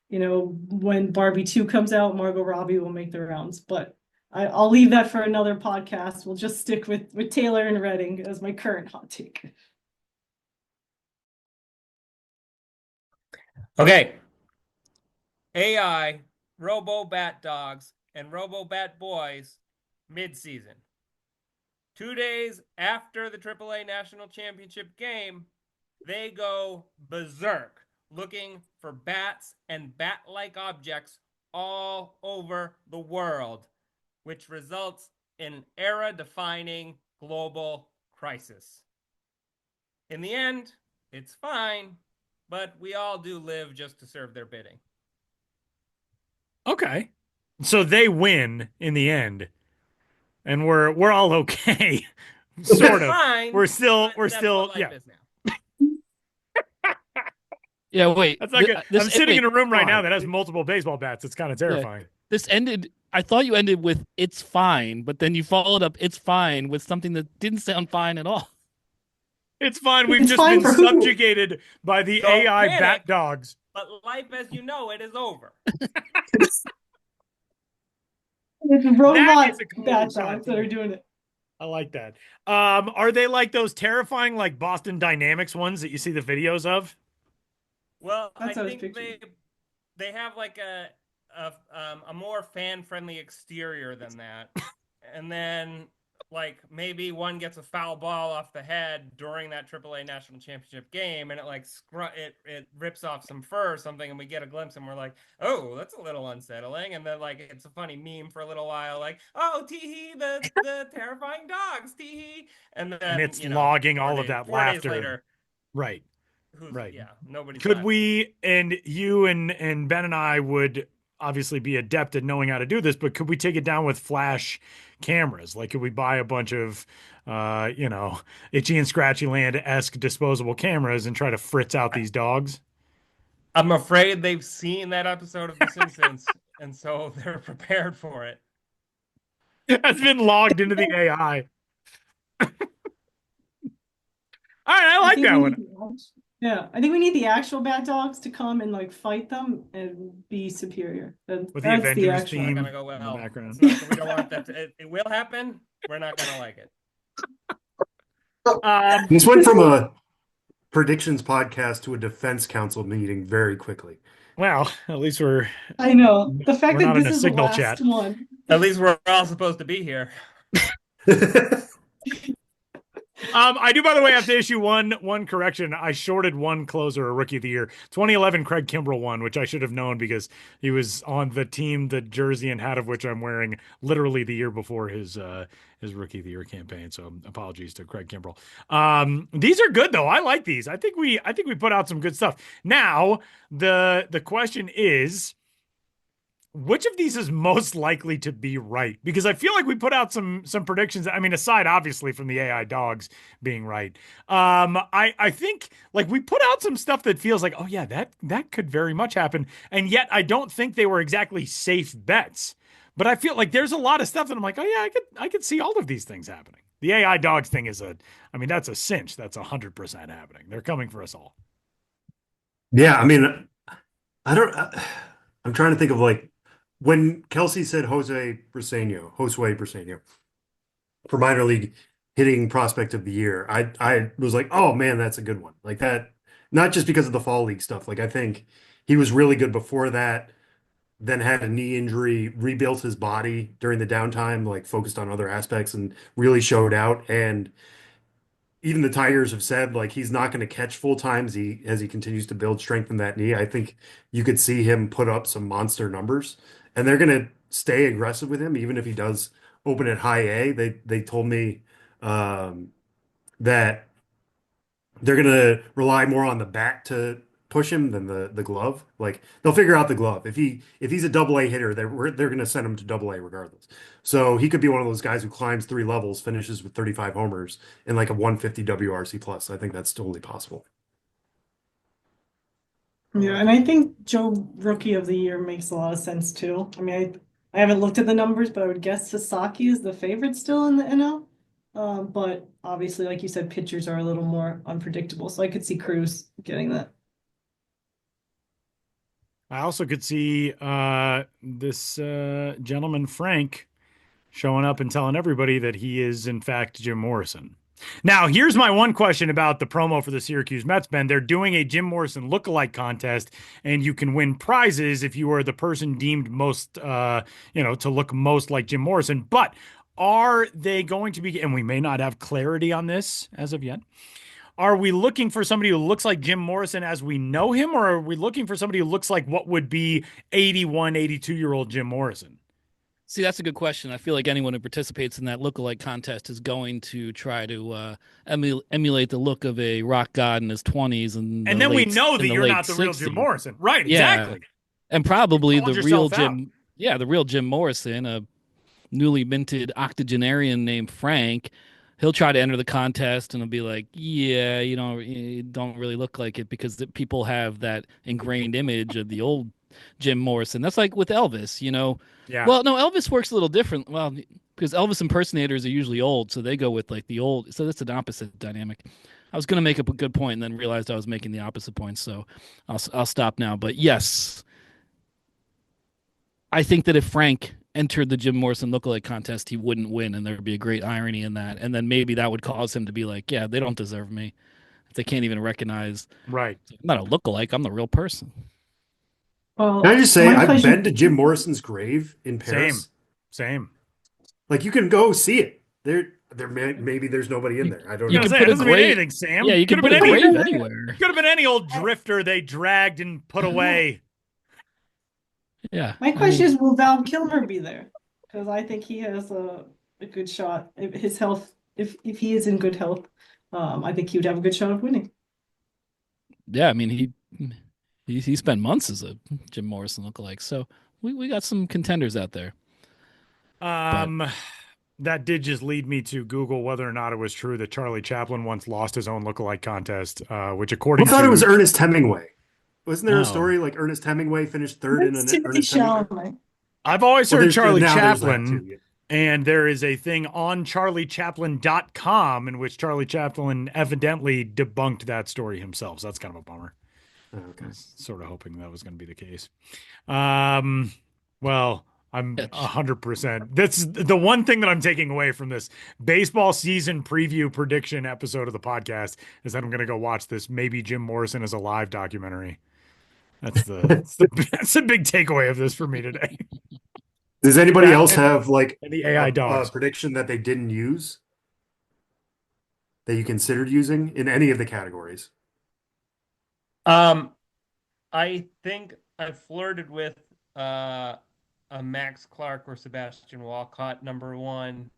when Barbie 2 comes out, Margot Robbie will make the rounds. But I'll leave that for another podcast. We'll just stick with Taylor and Reading as my current hot take. Okay. AI, Robo Bat Dogs, and Robo Bat Boys mid-season. 2 days after the AAA National Championship game, they go berserk looking for bats and bat-like objects all over the world, which results in an era-defining global crisis. In the end, it's fine, but we all do live just to serve their bidding. Okay. So they win in the end, and we're all okay. Sort of. Fine. We're still That's what life is now. Yeah, wait. That's not good. I'm sitting in a room right now fine. that has multiple baseball bats. It's kind of terrifying. This ended. I thought you ended with "it's fine," but then you followed up "it's fine" with something that didn't sound fine at all. It's fine. We've It's just fine been for who? subjugated by the Don't AI panic. bat dogs. But life as you know it is over. It's That robot is a cool bat shot, dogs that are doing it. I like that. Are they like those terrifying, like Boston Dynamics ones that you see the videos of? Well, That's I what I was think picturing. they have like a more fan-friendly exterior than that. And then like maybe one gets a foul ball off the head during that AAA National Championship game, and it like it rips off some fur or something, and we get a glimpse, and we're like, oh, that's a little unsettling. And then like it's a funny meme for a little while, like, oh, tee the terrifying dogs, tee. And then And it's logging all of that 4 days laughter. later, Right. Right. yeah, nobody's Could laughing. we, and you and Ben and I would obviously be adept at knowing how to do this, but could we take it down with flash cameras? Like, could we buy a bunch of, Itchy and Scratchy Land-esque disposable cameras and try to fritz out these dogs? I'm afraid they've seen that episode of The Simpsons, and so they're prepared for it. That's been logged into the AI. All right, I like that one. Yeah, I think we need the actual bat dogs to come and like fight them and be superior. With the That's Avengers actual. theme Gonna go in the well. background. We don't want that. It will happen. We're not gonna like it. This went from a predictions podcast to a defense council meeting very quickly. Well, at least we're I know the fact we're that not in this a is the signal last chat. one. At least we're all supposed to be here. I do, by the way, have to issue one correction. I shorted one closer, a rookie of the year. 2011 Craig Kimbrell won, which I should have known because he was on the team, the jersey and hat of which I'm wearing literally the year before his rookie of the year campaign. So apologies to Craig Kimbrell. These are good though. I like these. I think we put out some good stuff. Now the question is, which of these is most likely to be right? Because I feel like we put out some predictions. I mean, aside obviously from the AI dogs being right, I think like we put out some stuff that feels like, oh yeah, that could very much happen, and yet I don't think they were exactly safe bets. But I feel like there's a lot of stuff that I'm like, oh yeah, I could see all of these things happening. The AI dogs thing is that's a cinch. That's 100% happening. They're coming for us all. Yeah, I mean, I'm trying to think of like when Kelsie said Josue Briseño for minor league hitting prospect of the year, I was like, oh man, that's a good one. Like that, not just because of the fall league stuff. Like I think he was really good before that, then had a knee injury, rebuilt his body during the downtime, like focused on other aspects and really showed out. And even the Tigers have said like he's not going to catch full times as he continues to build strength in that knee. I think you could see him put up some monster numbers, and they're going to stay aggressive with him even if he does open at high A. They told me um, that they're going to rely more on the bat to push him than the glove. Like they'll figure out the glove. If he's a double A hitter, they're going to send him to double A regardless. So he could be one of those guys who climbs three levels, finishes with 35 homers and like a 150 WRC plus. I think that's totally possible. Yeah, and I think Joe Rookie of the Year makes a lot of sense too. I mean, I haven't looked at the numbers, but I would guess Sasaki is the favorite still in the NL. But obviously, like you said, pitchers are a little more unpredictable, so I could see Cruz getting that. I also could see this gentleman, Frank, showing up and telling everybody that he is, in fact, Jim Morrison. Now, here's my one question about the promo for the Syracuse Mets, Ben. They're doing a Jim Morrison lookalike contest, and you can win prizes if you are the person deemed most, to look most like Jim Morrison. But are they going to be, and we may not have clarity on this as of yet, are we looking for somebody who looks like Jim Morrison as we know him, or are we looking for somebody who looks like what would be 81, 82-year-old Jim Morrison? See, that's a good question. I feel like anyone who participates in that lookalike contest is going to try to emulate the look of a rock god in his 20s and then we know that you're not the real Jim Morrison. Right, exactly. Yeah. And probably the real Jim, out. Yeah, the real Jim Morrison, a newly minted octogenarian named Frank. He'll try to enter the contest and he'll be like, yeah, you don't really look like it because people have that ingrained image of the old Jim Morrison. That's like with Elvis, Yeah. Well, no, Elvis works a little different. Well, because Elvis impersonators are usually old, so they go with like the old. So that's an opposite dynamic. I was going to make up a good point and then realized I was making the opposite point, so I'll stop now. But yes, I think that if Frank entered the Jim Morrison lookalike contest, he wouldn't win, and there would be a great irony in that. And then maybe that would cause him to be like, "Yeah, they don't deserve me. If they can't even recognize, right? I'm not a lookalike. I'm the real person." Well, Can I just say, I've question... been to Jim Morrison's grave in Paris. Same. Like you can go see it. Maybe there's nobody in there. I don't know. You can put a grave. Anything, Sam. Yeah, you can put a grave anywhere. Could have been any old drifter they dragged and put away. Yeah. My question is, will Val Kilmer be there? Because I think he has a good shot. If his health, if he is in good health, I think he would have a good shot of winning. Yeah, I mean he spent months as a Jim Morrison lookalike, so we got some contenders out there. That did just lead me to Google whether or not it was true that Charlie Chaplin once lost his own lookalike contest, which according I thought it was Ernest Hemingway. Wasn't there a story like Ernest Hemingway finished third in an Ernest Hemingway? I've always heard Charlie Chaplin, and there is a thing on charliechaplin.com in which Charlie Chaplin evidently debunked that story himself. So that's kind of a bummer. Okay. I was sort of hoping that was going to be the case. Well, I'm 100%. That's the one thing that I'm taking away from this baseball season preview prediction episode of the podcast is that I'm going to go watch this Maybe Jim Morrison is Alive documentary. That's the big takeaway of this for me today. Does anybody else have like the AI dogs prediction that they didn't use that you considered using in any of the categories? I think I flirted with a Max Clark or Sebastian Walcott #1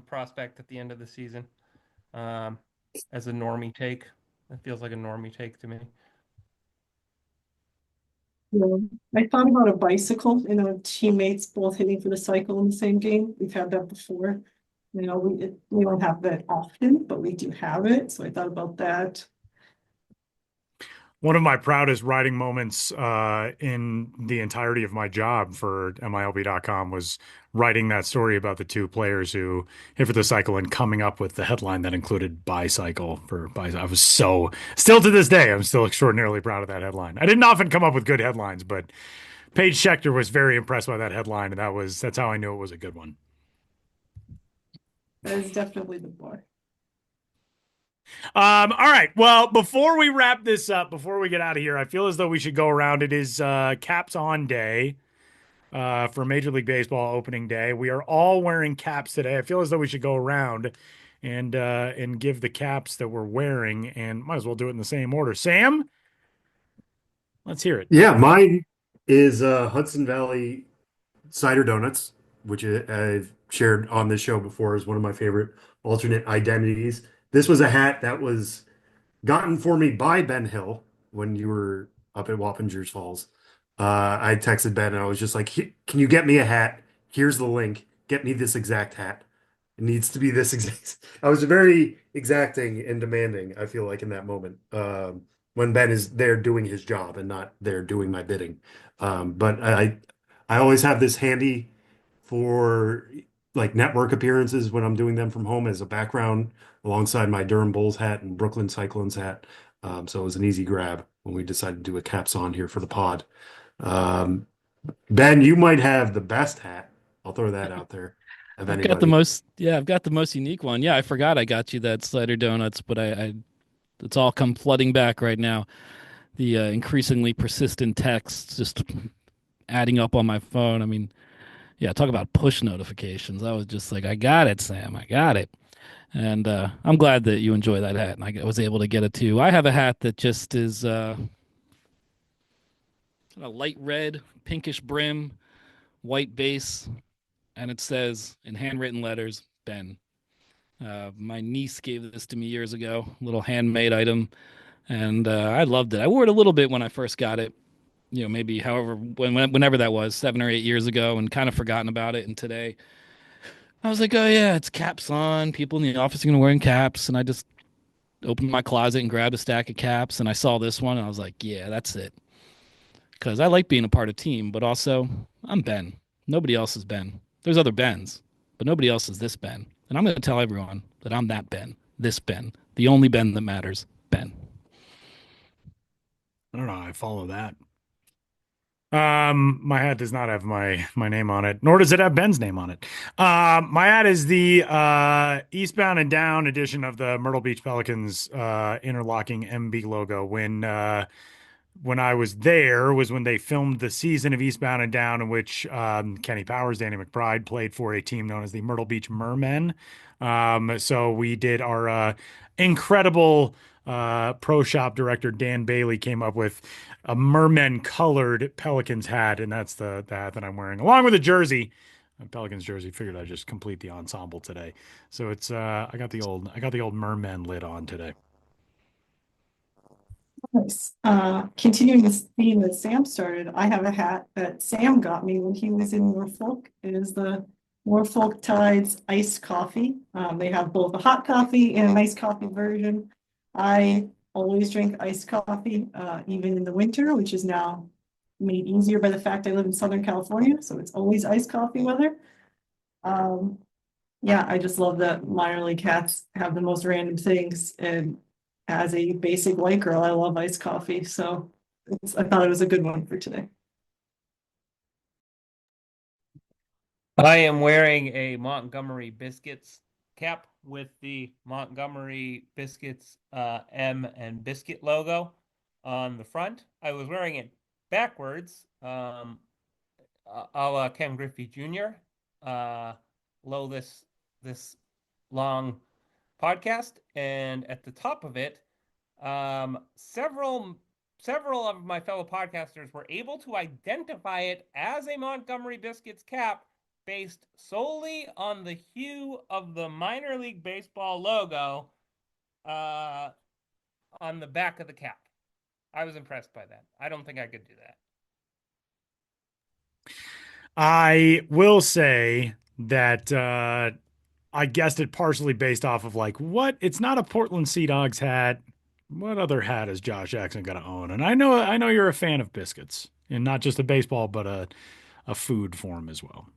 prospect at the end of the season as a normie take. It feels like a normie take to me. Yeah. I thought about a bicycle, teammates both hitting for the cycle in the same game. We've had that before. We don't have that often, but we do have it. So I thought about that. One of my proudest writing moments in the entirety of my job for MILB.com was writing that story about the two players who hit for the cycle and coming up with the headline that included bicycle for bicycle. I was still to this day, I'm still extraordinarily proud of that headline. I didn't often come up with good headlines, but Paige Schechter was very impressed by that headline, and that's how I knew it was a good one. That is definitely the boy. All right. Well, before we wrap this up, before we get out of here, I feel as though we should go around. It is Caps on Day for Major League Baseball opening day. We are all wearing caps today. I feel as though we should go around and give the caps that we're wearing, and might as well do it in the same order. Sam, let's hear it. Yeah, mine is Hudson Valley cider donuts, which I've shared on this show before as one of my favorite alternate identities. This was a hat that was gotten for me by Ben Hill when you were up at Wappingers Falls. I texted Ben and I was just like, "Can you get me a hat? Here's the link. Get me this exact hat. It needs to be this exact." I was very exacting and demanding, I feel like, in that moment, when Ben is there doing his job and not there doing my bidding. But I always have this handy for like network appearances when I'm doing them from home as a background alongside my Durham Bulls hat and Brooklyn Cyclones hat. So it was an easy grab when we decided to do a caps on here for the pod. Um, Ben, you might have the best hat. I'll throw that out there of I've got the anybody. most, yeah, I've got the most unique one. Yeah, I forgot I got you that cider donuts, but I it's all come flooding back right now. The increasingly persistent texts just adding up on my phone. I mean, yeah, talk about push notifications. I was just like, I got it, Sam. I got it. And I'm glad that you enjoy that hat, and I was able to get it too. I have a hat that just is a light red, pinkish brim, white base, and it says in handwritten letters, Ben. My niece gave this to me years ago, a little handmade item, and I loved it. I wore it a little bit when I first got it, maybe whenever that was, 7 or 8 years ago, and kind of forgotten about it. And today, I was like, oh yeah, it's caps on. People in the office are gonna wearing caps, and I just opened my closet and grabbed a stack of caps, and I saw this one, and I was like, yeah, that's it. Because I like being a part of team, but also I'm Ben. Nobody else is Ben. There's other Bens, but nobody else is this Ben. And I'm going to tell everyone that I'm that Ben, this Ben, the only Ben that matters, Ben. I don't know how I follow that. My hat does not have my name on it, nor does it have Ben's name on it. My hat is the Eastbound and Down edition of the Myrtle Beach Pelicans interlocking MB logo. When I was there was when they filmed the season of Eastbound and Down, in which Kenny Powers, Danny McBride played for a team known as the Myrtle Beach Mermen. So we did our incredible pro shop director Dan Bailey came up with a merman colored Pelicans hat, and that's the hat that I'm wearing, along with a jersey. A Pelicans jersey. Figured I'd just complete the ensemble today. So it's I got the old merman lid on today. Nice. Continuing this theme that Sam started, I have a hat that Sam got me when he was in Norfolk. It is the Norfolk Tides iced coffee. They have both a hot coffee and an iced coffee version. I always drink iced coffee, even in the winter, which is now made easier by the fact I live in Southern California, so it's always iced coffee weather. Yeah, I just love that minor league hats have the most random things, and as a basic white girl, I love iced coffee, so I thought it was a good one for today. I am wearing a Montgomery Biscuits cap with the Montgomery Biscuits M and Biscuit logo on the front. I was wearing it backwards, a la Ken Griffey Jr. Low this long podcast, and at the top of it, several of my fellow podcasters were able to identify it as a Montgomery Biscuits cap based solely on the hue of the minor league baseball logo on the back of the cap. I was impressed by that. I don't think I could do that. I will say that I guessed it partially based off of like what it's not a Portland Sea Dogs hat. What other hat is Josh Jackson gonna own? And I know you're a fan of biscuits, and not just a baseball, but a food form as well.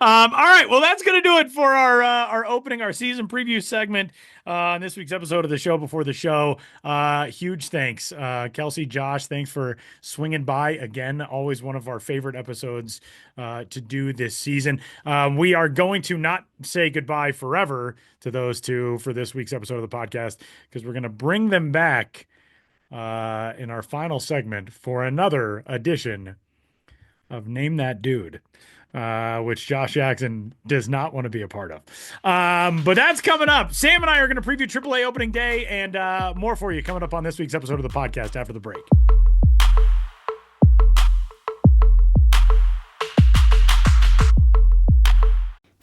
All right. Well, that's going to do it for our opening, our season preview segment on this week's episode of the show before the show. Huge thanks. Kelsie, Josh, thanks for swinging by again. Always one of our favorite episodes to do this season. We are going to not say goodbye forever to those two for this week's episode of the podcast because we're going to bring them back in our final segment for another edition of Name That Dude. Which Josh Jackson does not want to be a part of. But that's coming up. Sam and I are going to preview AAA opening day and more for you coming up on this week's episode of the podcast after the break.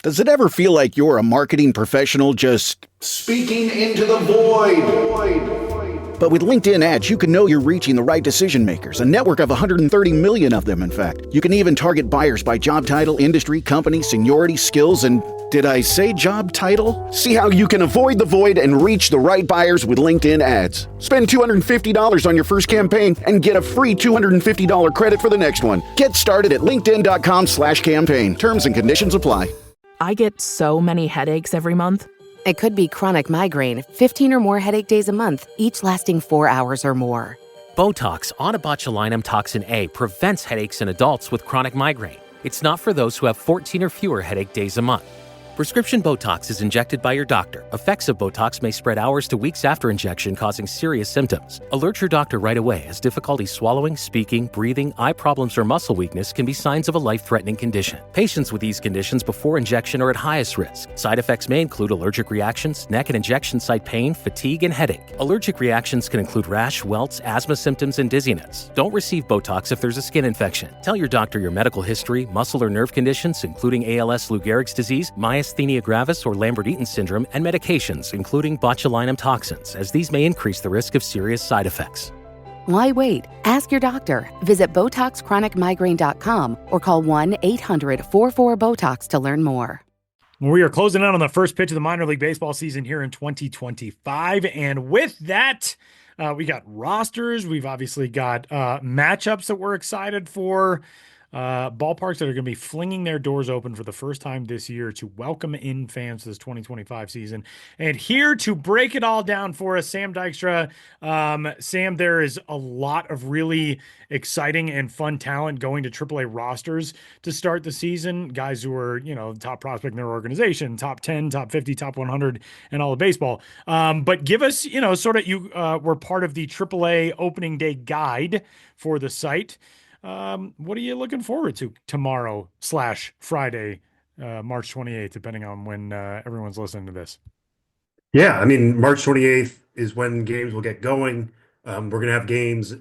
Does it ever feel like you're a marketing professional just speaking into the void? But with LinkedIn ads, you can know you're reaching the right decision makers, a network of 130 million of them, in fact. You can even target buyers by job title, industry, company, seniority, skills, and did I say job title? See how you can avoid the void and reach the right buyers with LinkedIn ads. Spend $250 on your first campaign and get a free $250 credit for the next one. Get started at linkedin.com/campaign. Terms and conditions apply. I get so many headaches every month. It could be chronic migraine, 15 or more headache days a month, each lasting 4 hours or more. Botox, onabotulinum toxin A, prevents headaches in adults with chronic migraine. It's not for those who have 14 or fewer headache days a month. Prescription Botox is injected by your doctor. Effects of Botox may spread hours to weeks after injection, causing serious symptoms. Alert your doctor right away, as difficulty swallowing, speaking, breathing, eye problems, or muscle weakness can be signs of a life-threatening condition. Patients with these conditions before injection are at highest risk. Side effects may include allergic reactions, neck and injection site pain, fatigue, and headache. Allergic reactions can include rash, welts, asthma symptoms, and dizziness. Don't receive Botox if there's a skin infection. Tell your doctor your medical history, muscle or nerve conditions, including ALS, Lou Gehrig's disease, myasthenia gravis or Lambert-Eaton syndrome, and medications, including botulinum toxins, as these may increase the risk of serious side effects. Why wait? Ask your doctor. Visit BotoxChronicMigraine.com or call 1-800-44-BOTOX to learn more. We are closing out on the first pitch of the minor league baseball season here in 2025. And with that, we got rosters. We've obviously got matchups that we're excited for. Ballparks that are going to be flinging their doors open for the first time this year to welcome in fans to this 2025 season. And here to break it all down for us, Sam Dykstra. Sam, there is a lot of really exciting and fun talent going to AAA rosters to start the season. Guys who are, top prospect in their organization, top 10, top 50, top 100, and all of baseball. But give us, you were part of the AAA opening day guide for the site. What are you looking forward to tomorrow/Friday, March 28th, depending on when everyone's listening to this? Yeah, I mean, March 28th is when games will get going. We're going to have games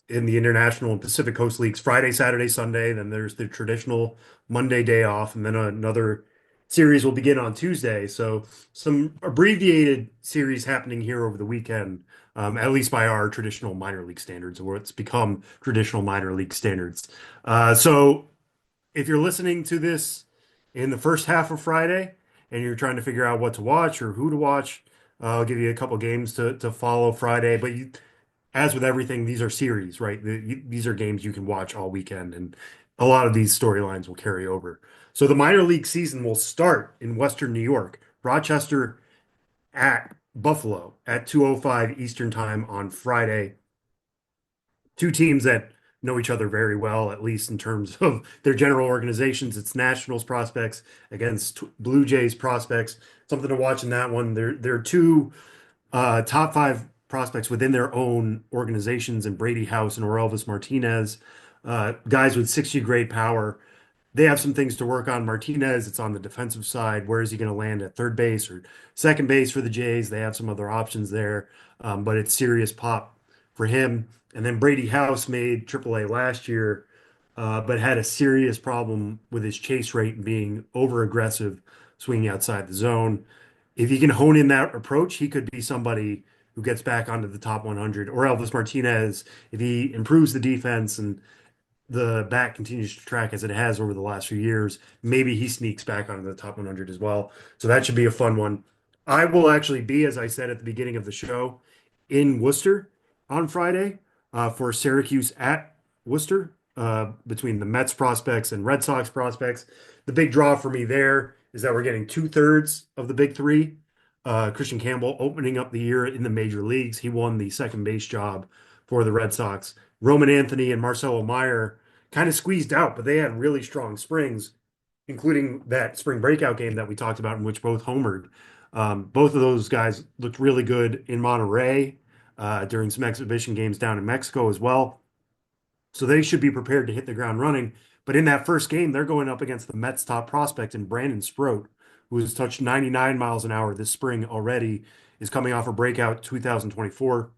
in the International and Pacific Coast Leagues Friday, Saturday, Sunday. Then there's the traditional Monday day off, and then another series will begin on Tuesday. So some abbreviated series happening here over the weekend. At least by our traditional minor league standards, or it's become traditional minor league standards. So if you're listening to this in the first half of Friday and you're trying to figure out what to watch or who to watch, I'll give you a couple games to follow Friday. But as with everything, these are series, right? These are games you can watch all weekend, and a lot of these storylines will carry over. So the minor league season will start in Western New York, Rochester at Buffalo at 2:05 Eastern time on Friday. Two teams that know each other very well, at least in terms of their general organizations. It's Nationals prospects against Blue Jays prospects. Something to watch in that one. There are two top 5 prospects within their own organizations, and Brady House and Orelvis Martinez, guys with 60 grade power. They have some things to work on. Martinez, it's on the defensive side. Where is he going to land at third base or second base for the Jays? They have some other options there, but it's serious pop for him. And then Brady House made AAA last year, but had a serious problem with his chase rate and being over-aggressive, swinging outside the zone. If he can hone in that approach, he could be somebody who gets back onto the top 100. Or Elvis Martinez, if he improves the defense and the bat continues to track as it has over the last few years, maybe he sneaks back onto the top 100 as well. So that should be a fun one. I will actually be, as I said at the beginning of the show, in Worcester on Friday for Syracuse at Worcester, between the Mets prospects and Red Sox prospects. the big draw for me there is that we're getting two-thirds of the big three. Christian Campbell opening up the year in the major leagues. He won the second base job for the Red Sox. Roman Anthony and Marcelo Meyer kind of squeezed out, but they had really strong springs, including that spring breakout game that we talked about in which both homered. Both of those guys looked really good in Monterey during some exhibition games down in Mexico as well. So they should be prepared to hit the ground running. But in that first game, they're going up against the Mets' top prospect in Brandon Sproat, who has touched 99 miles an hour this spring already, is coming off a breakout 2024,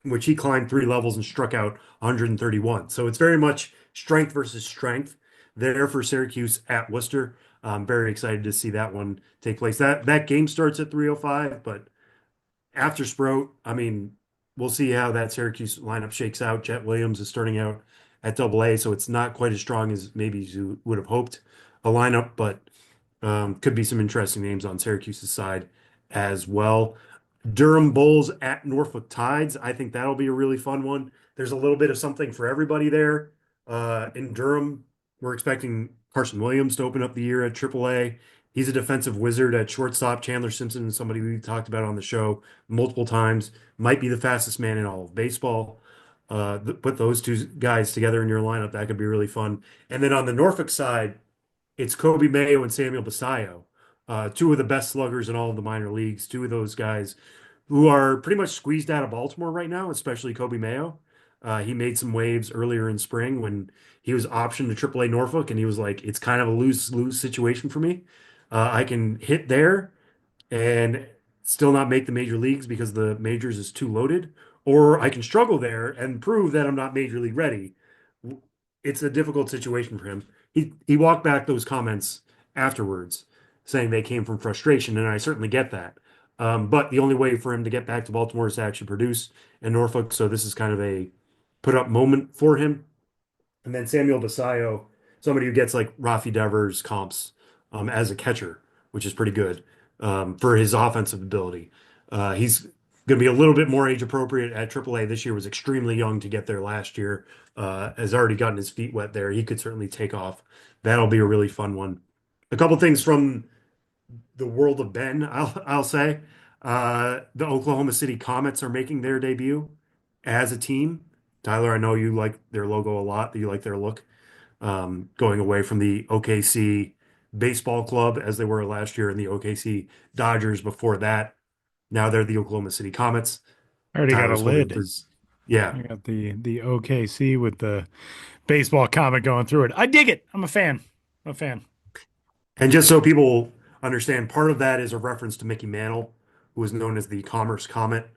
in which he climbed 3 levels and struck out 131. So it's very much strength versus strength there for Syracuse at Worcester. I'm very excited to see that one take place. That game starts at 3:05, but after Sproat, I mean, we'll see how that Syracuse lineup shakes out. Jet Williams is starting out at AA, so it's not quite as strong as maybe you would have hoped a lineup, but could be some interesting names on Syracuse's side as well. Durham Bulls at Norfolk Tides. I think that'll be a really fun one. There's a little bit of something for everybody there. In Durham, we're expecting Carson Williams to open up the year at AAA. He's a defensive wizard at shortstop. Chandler Simpson is somebody we've talked about on the show multiple times. Might be the fastest man in all of baseball. Put those two guys together in your lineup. That could be really fun. And then on the Norfolk side, it's Kobe Mayo and Samuel Basayo, two of the best sluggers in all of the minor leagues. Two of those guys who are pretty much squeezed out of Baltimore right now, especially Kobe Mayo. He made some waves earlier in spring when he was optioned to AAA Norfolk, and he was like, "It's kind of a lose-lose situation for me. I can hit there and still not make the major leagues because the majors is too loaded, or I can struggle there and prove that I'm not major league ready." It's a difficult situation for him. He walked back those comments afterwards, saying they came from frustration, and I certainly get that. But the only way for him to get back to Baltimore is to actually produce in Norfolk. So this is kind of a put up moment for him. And then Samuel Basayo, somebody who gets like Rafi Devers comps as a catcher, which is pretty good for his offensive ability. He's going to be a little bit more age appropriate at AAA this year. Was extremely young to get there last year. Has already gotten his feet wet there. He could certainly take off. That'll be a really fun one. A couple things from the world of Ben, I'll say. The Oklahoma City Comets are making their debut as a team. Tyler, I know you like their logo a lot, that you like their look. Going away from the OKC Baseball Club as they were last year and the OKC Dodgers before that. Now they're the Oklahoma City Comets. I already got a Tyler's hoping lid. yeah. I got the OKC with the baseball comic going through it. I dig it. I'm a fan. I'm a fan. And just so people understand, part of that is a reference to Mickey Mantle, who was known as the Commerce Comet.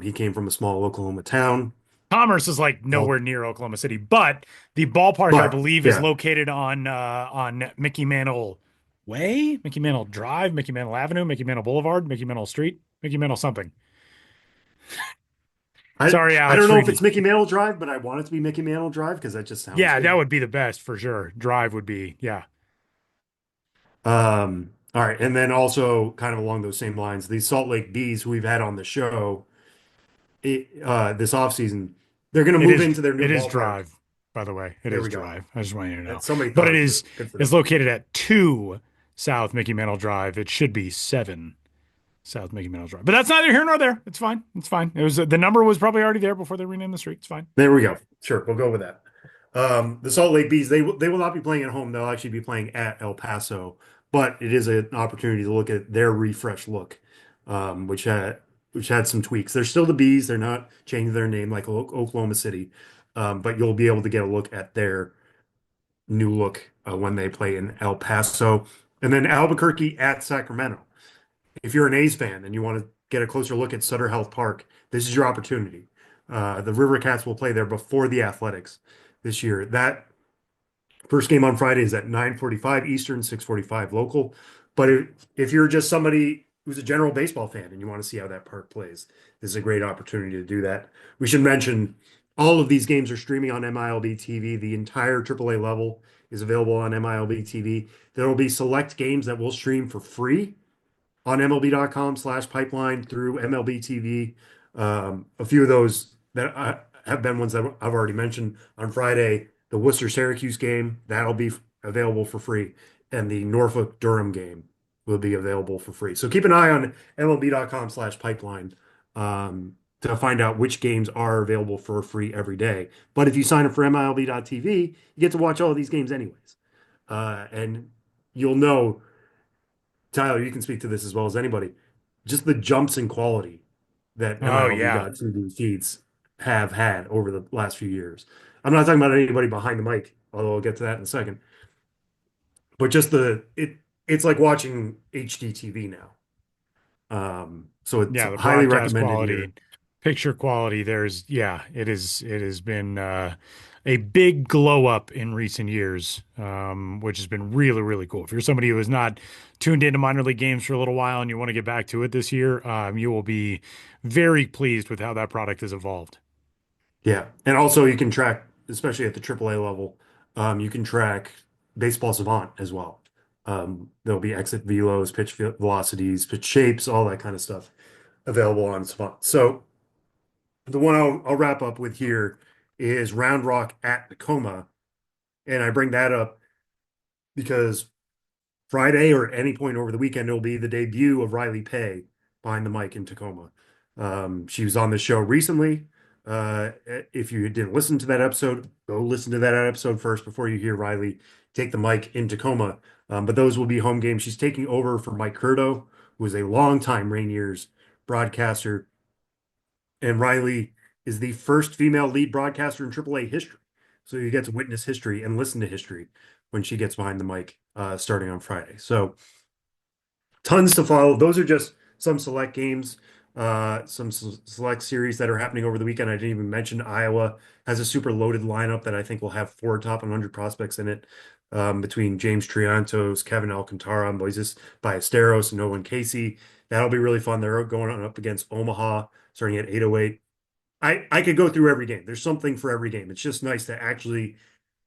He came from a small Oklahoma town. Commerce is like nowhere near Oklahoma City, but the ballpark, I believe, is located on Mickey Mantle Way, Mickey Mantle Drive, Mickey Mantle Avenue, Mickey Mantle Boulevard, Mickey Mantle Street, Mickey Mantle something. Sorry, Alex. I don't know if it's Mickey Mantle Drive, but I want it to be Mickey Mantle Drive because that just sounds good. That would be the best for sure. Drive would be, yeah. All right, and then also kind of along those same lines, the Salt Lake Bees, who we've had on the show this offseason, they're going to move into their new ballpark. It is Drive, by the way. It There is we go. Drive. I just want you to know. Somebody But thought it it is was good for it's them. located at 2 South Mickey Mantle Drive. It should be 7 South Mickey Mantle Drive. But that's neither here nor there. It's fine. It's fine. It was the number was probably already there before they renamed the street. It's fine. There we go. Sure, we'll go with that. The Salt Lake Bees, they will not be playing at home. They'll actually be playing at El Paso, but it is an opportunity to look at their refreshed look, which had some tweaks. They're still the Bees. They're not changing their name like Oklahoma City, but you'll be able to get a look at their new look when they play in El Paso. And then Albuquerque at Sacramento. If you're an A's fan and you want to get a closer look at Sutter Health Park, this is your opportunity. The River Cats will play there before the Athletics this year. That first game on Friday is at 9:45 Eastern, 6:45 local. But if you're just somebody who's a general baseball fan and you want to see how that park plays, this is a great opportunity to do that. We should mention all of these games are streaming on MILB TV. The entire AAA level is available on MILB TV. There will be select games that will stream for free on MLB.com/pipeline through MLB TV. A few of those that have been ones that I've already mentioned on Friday. The Worcester Syracuse game, that'll be available for free. and the Norfolk Durham game will be available for free. So keep an eye on MLB.com/pipeline to find out which games are available for free every day. But if you sign up for MLB.tv, you get to watch all of these games anyways. And you'll know, Tyler, you can speak to this as well as anybody, just the jumps in quality that Oh yeah. MLB.tv feeds have had over the last few years. I'm not talking about anybody behind the mic, although I'll get to that in a second. But just it's like watching HD TV now. So it's Yeah, the highly broadcast recommended here. quality, picture quality, it has been a big glow up in recent years, which has been really, really cool. If you're somebody who has not tuned into minor league games for a little while and you want to get back to it this year, you will be very pleased with how that product has evolved. Yeah. And also you can track, especially at the AAA level, you can track Baseball Savant as well. There'll be exit velos, pitch velocities, pitch shapes, all that kind of stuff available on Savant. So the one I'll wrap up with here is Round Rock at Tacoma. And I bring that up because Friday or any point over the weekend, it'll be the debut of Riley Pay behind the mic in Tacoma. She was on the show recently. If you didn't listen to that episode, go listen to that episode first before you hear Riley take the mic in Tacoma. But those will be home games. She's taking over for Mike Curto, who is a longtime Rainiers broadcaster. And Riley is the first female lead broadcaster in AAA history. So you get to witness history and listen to history when she gets behind the mic starting on Friday. So tons to follow. Those are just some select games, some select series that are happening over the weekend. I didn't even mention Iowa has a super loaded lineup that I think will have 4 top 100 prospects in it, between James Triantos, Kevin Alcantara, Moises Ballesteros, and Owen Casey. That'll be really fun. They're going on up against Omaha starting at 8:08. I could go through every game. There's something for every game. It's just nice to actually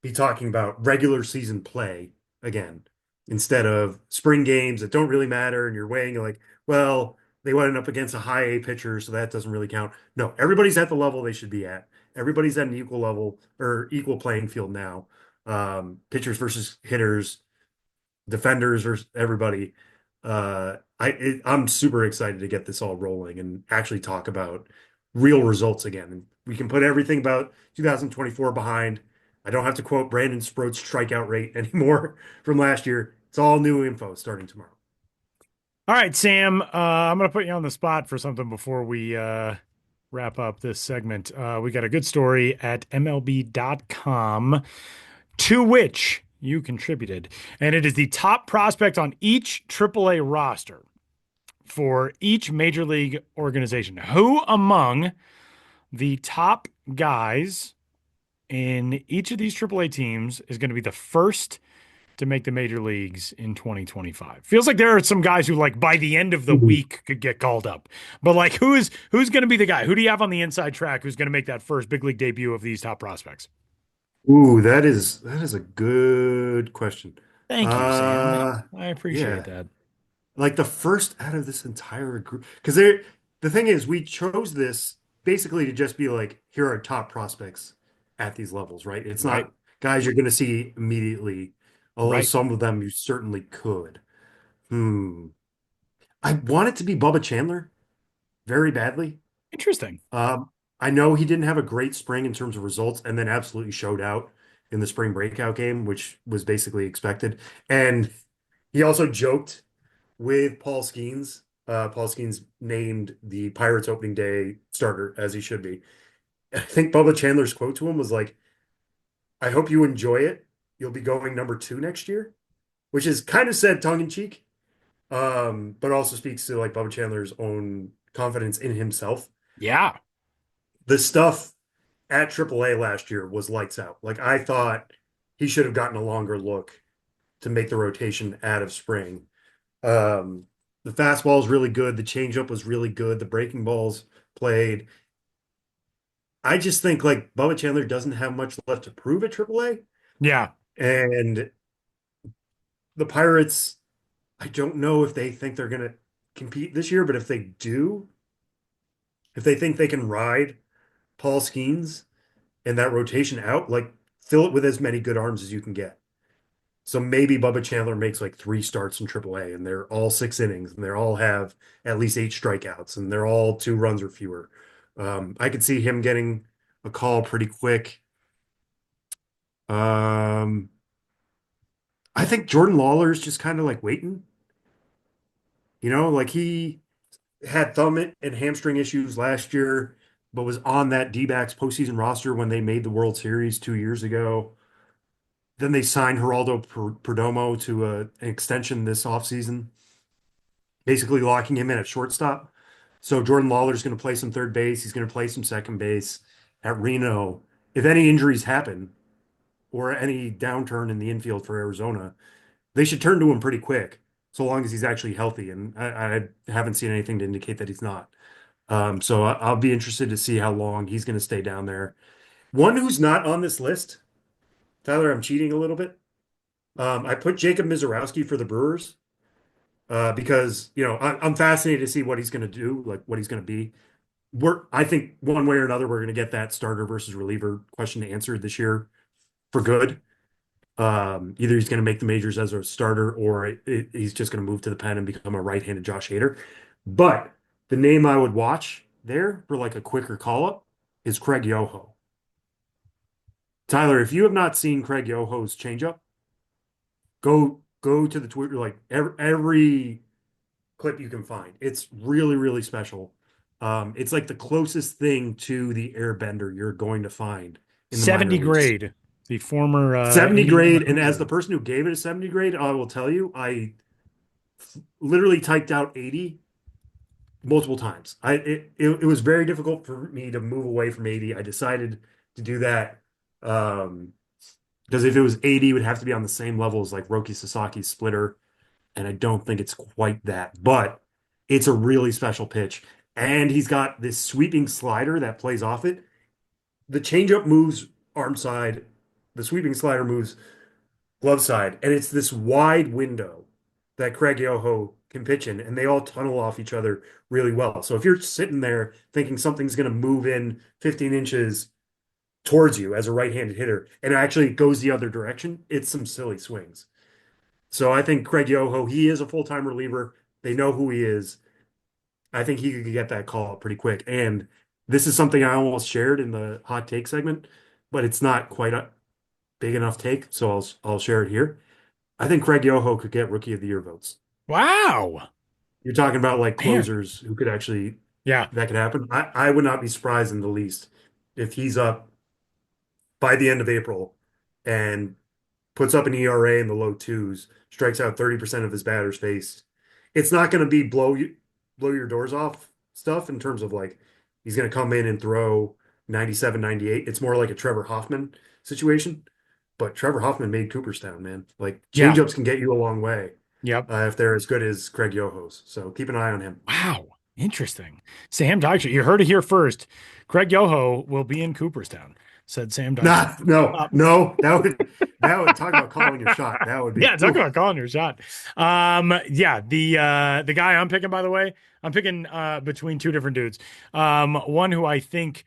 be talking about regular season play again instead of spring games that don't really matter. And you're weighing like, well, they went up against a high A pitcher, so that doesn't really count. No, everybody's at the level they should be at. Everybody's at an equal level or equal playing field now. Pitchers versus hitters, defenders versus everybody. I'm super excited to get this all rolling and actually talk about real results again. And we can put everything about 2024 behind. I don't have to quote Brandon Sproat's strikeout rate anymore from last year. It's all new info starting tomorrow. All right, Sam, I'm going to put you on the spot for something before we wrap up this segment. We got a good story at MLB.com to which you contributed, and it is the top prospect on each AAA roster for each major league organization. Who among the top guys in each of these AAA teams is going to be the first to make the major leagues in 2025? Feels like there are some guys who, like, by the end of the week could get called up. But like, who's going to be the guy? Who do you have on the inside track who's going to make that first big league debut of these top prospects? Ooh, that is a good question. Thank you, Sam. I Yeah. appreciate that. Like the first out of this entire group, because the thing is, we chose this basically to just be like, here are top prospects at these levels, right? It's Right. not guys you're going to see immediately, although Right. some of them you certainly could. I want it to be Bubba Chandler very badly. Interesting. I know he didn't have a great spring in terms of results, and then absolutely showed out in the spring breakout game, which was basically expected. And he also joked with Paul Skeens. Paul Skeens named the Pirates opening day starter, as he should be. I think Bubba Chandler's quote to him was like, I hope you enjoy it. You'll be going number 2 next year, which is kind of said tongue in cheek, but also speaks to like Bubba Chandler's own confidence in himself. Yeah. The stuff at AAA last year was lights out. Like, I thought he should have gotten a longer look to make the rotation out of spring. The fastball is really good. The changeup was really good. The breaking balls played. I just think like Bubba Chandler doesn't have much left to prove at AAA. Yeah. And the Pirates, I don't know if they think they're going to compete this year, but if they do, if they think they can ride Paul Skeens and that rotation out, like, fill it with as many good arms as you can get. So maybe Bubba Chandler makes like 3 starts in AAA, and they're all 6 innings, and they all have at least 8 strikeouts, and they're all 2 runs or fewer. I could see him getting a call pretty quick. Um, I think Jordan Lawler is just kind of like waiting. Like he had thumb and hamstring issues last year, but was on that D-backs postseason roster when they made the World Series 2 years ago. Then they signed Geraldo Perdomo to an extension this offseason, basically locking him in at shortstop. So Jordan Lawler's going to play some third base. He's going to play some second base at Reno. If any injuries happen or any downturn in the infield for Arizona, they should turn to him pretty quick, so long as he's actually healthy. And I haven't seen anything to indicate that he's not. So I'll be interested to see how long he's going to stay down there. One who's not on this list, Tyler, I'm cheating a little bit. I put Jacob Mizorowski for the Brewers because I'm fascinated to see what he's going to do, like what he's going to be. I think one way or another we're going to get that starter versus reliever question answered this year for good. Either he's going to make the majors as a starter, or he's just going to move to the pen and become a right-handed Josh Hader. But the name I would watch there for like a quicker call-up is Craig Yoho. Tyler, if you have not seen Craig Yoho's changeup, go to the Twitter, like every clip you can find. It's really, really special. It's like the closest thing to the airbender you're going to find in the 70 minor leagues. grade, the former 70 grade. Indiana And as the Hoosier. person who gave it a 70 grade, I will tell you, I literally typed out 80 multiple times. It was very difficult for me to move away from 80. I decided to do that because if it was 80, it would have to be on the same level as like Roki Sasaki's splitter, and I don't think it's quite that. But it's a really special pitch, and he's got this sweeping slider that plays off it. The changeup moves arm side, the sweeping slider moves glove side, and it's this wide window that Craig Yoho can pitch in, and they all tunnel off each other really well. So if you're sitting there thinking something's going to move in 15 inches towards you as a right-handed hitter, and actually it goes the other direction, it's some silly swings. So I think Craig Yoho, he is a full-time reliever. They know who he is. I think he could get that call pretty quick. And this is something I almost shared in the hot take segment, but it's not quite a big enough take, so I'll share it here. I think Craig Yoho could get Rookie of the Year votes. Wow. You're talking about like Man. closers who could actually, Yeah. that could happen. I would not be surprised in the least if he's up by the end of April and puts up an ERA in the low twos, strikes out 30% of his batters faced. It's not going to be blow your doors off stuff in terms of like he's going to come in and throw 97, 98. It's more like a Trevor Hoffman situation. But Trevor Hoffman made Cooperstown, man. Like changeups can get you a long way. Yep. If they're as good as Craig Yoho's. So keep an eye on him. Wow. Interesting. Sam Dykstra, you heard it here first. Craig Yoho will be in Cooperstown, said Sam Dykstra. No. That would talk about calling your shot. That would be talk about calling your shot. The guy I'm picking, by the way, I'm picking between two different dudes. One who I think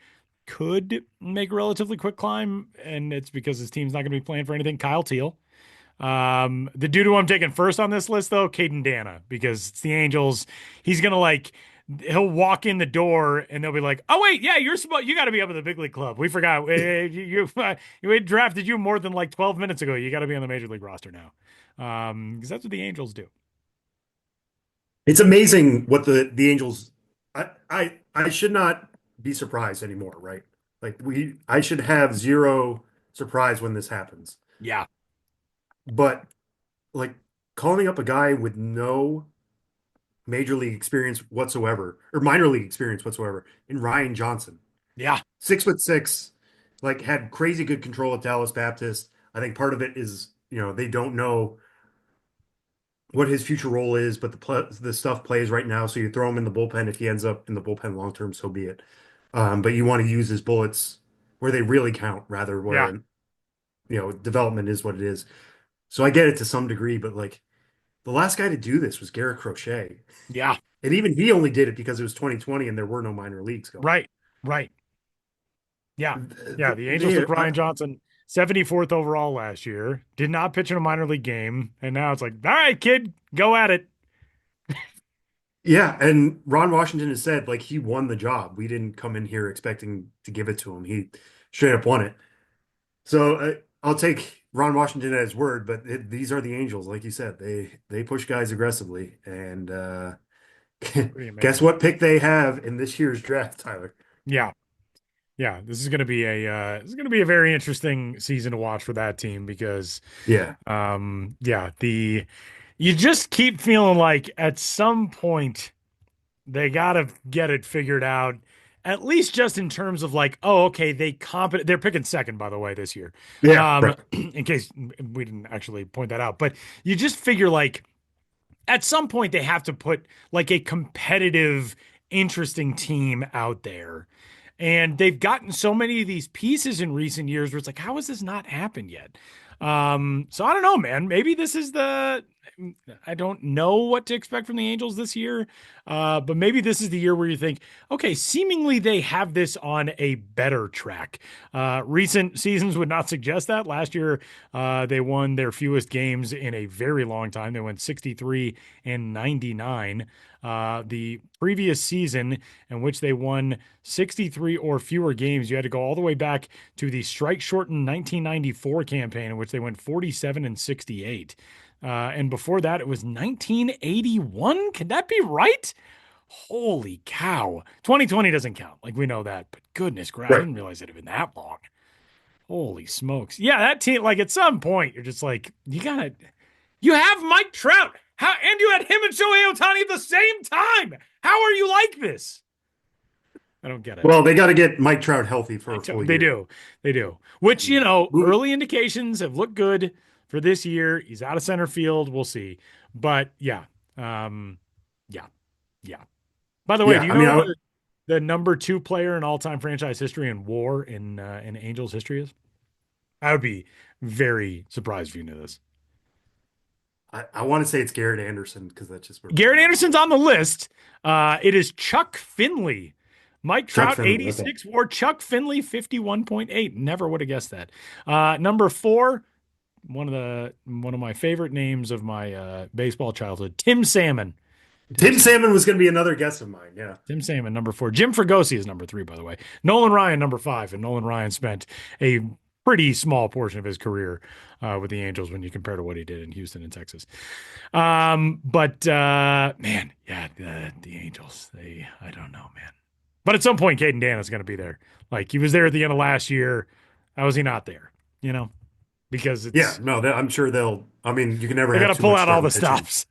could make a relatively quick climb, and it's because his team's not going to be playing for anything. Kyle Teal. The dude who I'm taking first on this list, though, Caden Dana, because it's the Angels. He's gonna he'll walk in the door and they'll be like, "Oh wait, yeah, you got to be up at the big league club. We forgot we drafted you more than like 12 minutes ago. You got to be on the major league roster now." Because that's what the Angels do. It's amazing what the Angels. I should not be surprised anymore, right? Like I should have zero surprise when this happens. Yeah. But like calling up a guy with no major league experience whatsoever, or minor league experience whatsoever, in Ryan Johnson. Yeah. 6'6", like had crazy good control at Dallas Baptist. I think part of it is, they don't know what his future role is, but the stuff plays right now. So you throw him in the bullpen. If he ends up in the bullpen long term, so be it. But you want to use his bullets where they really count, rather where development is what it is. So I get it to some degree, but like the last guy to do this was Garrett Crochet. Yeah. And even he only did it because it was 2020 and there were no minor leagues going. Right. Yeah. The Angels took Ryan Johnson. 74th overall last year, did not pitch in a minor league game, and now it's like, all right, kid, go at it. Yeah, and Ron Washington has said like he won the job. We didn't come in here expecting to give it to him. He straight up won it. So I'll take Ron Washington at his word, but these are the Angels, like you said. They push guys aggressively, and guess what pick they have in this year's draft, Tyler? Yeah. Yeah, this is going to be a very interesting season to watch for that team because Yeah. You just keep feeling like at some point they got to get it figured out, at least just in terms of like, oh, okay, they're picking second, by the way, this year. Yeah, right. In case we didn't actually point that out, but you just figure like at some point they have to put like a competitive, interesting team out there. And they've gotten so many of these pieces in recent years where it's like, how has this not happened yet? So I don't know, man. Maybe this is I don't know what to expect from the Angels this year. But maybe this is the year where you think, okay, seemingly they have this on a better track. Recent seasons would not suggest that. Last year, they won their fewest games in a very long time. They went 63 and 99. The previous season in which they won 63 or fewer games, you had to go all the way back to the strike-shortened 1994 campaign in which they went 47 and 68. And before that, it was 1981. Can that be right? Holy cow. 2020 doesn't count. Like, we know that. But goodness gracious, right. I didn't realize it had been that long. Holy smokes. Yeah, that team, like, at some point, you're just like, you have Mike Trout. And you had him and Shohei Ohtani at the same time. How are you like this? I don't get it. Well, they got to get Mike Trout healthy for a full year. They do. Which, early indications have looked good for this year. He's out of center field. We'll see. But, yeah. Yeah. By the way, do you know the number 2 player in all-time franchise history in WAR in Angels history is? I would be very surprised if you knew this. I want to say it's Garrett Anderson because that's just Garrett Anderson's on the list. It is Chuck Finley. Mike Trout, 86, okay. WAR. Chuck Finley, 51.8. Never would have guessed that. Number 4, one of my favorite names of my baseball childhood, Tim Salmon. Tim Salmon was going to be another guess of mine. Yeah. Tim Salmon, number 4. Jim Fregosi is number 3, by the way. Nolan Ryan, number 5. And Nolan Ryan spent a pretty small portion of his career with the Angels when you compare to what he did in Houston and Texas. Man, yeah, the Angels, I don't know, man. But at some point, Caden Dan is going to be there. Like, he was there at the end of last year. How is he not there? Because it's... Yeah, no, I'm sure you can never have got to pull out all the stops.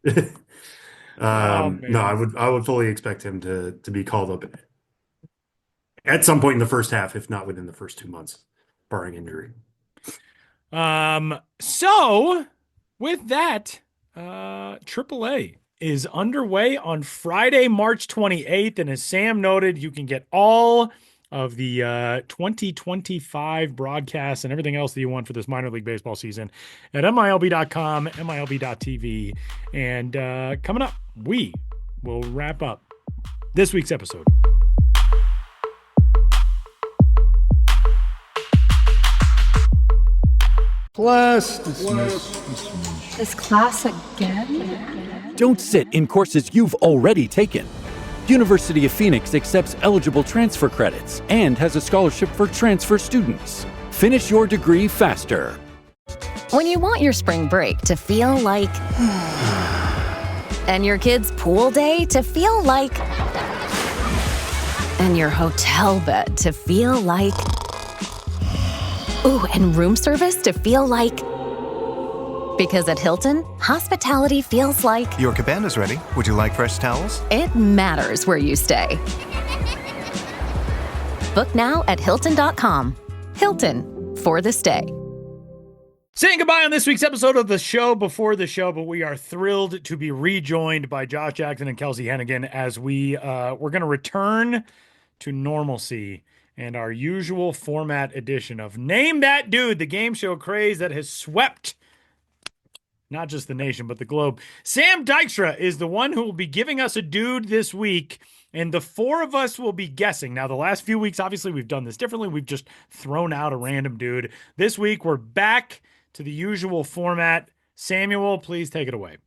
No, I would fully expect him to be called up at some point in the first half, if not within the first 2 months, barring injury. So with that, AAA is underway on Friday, March 28th. And as Sam noted, you can get all of the 2025 broadcasts and everything else that you want for this minor league baseball season at MILB.com, MILB.tv. And coming up, we will wrap up this week's episode. Class dismissed. This class again? Don't sit in courses you've already taken. University of Phoenix accepts eligible transfer credits and has a scholarship for transfer students. Finish your degree faster. When you want your spring break to feel like... and your kids' pool day to feel like... and your hotel bed to feel like... ooh, and room service to feel like... because at Hilton, hospitality feels like... Your cabana's ready. Would you like fresh towels? It matters where you stay. Book now at Hilton.com. Hilton, for the stay. Saying goodbye on this week's episode of the show before the show, but we are thrilled to be rejoined by Josh Jackson and Kelsie Heneghan as we're going to return to normalcy and our usual format edition of Name That Dude, the game show craze that has swept not just the nation, but the globe. Sam Dykstra is the one who will be giving us a dude this week. And the four of us will be guessing. Now, the last few weeks, obviously, we've done this differently. We've just thrown out a random dude. This week, we're back to the usual format. Samuel, please take it away.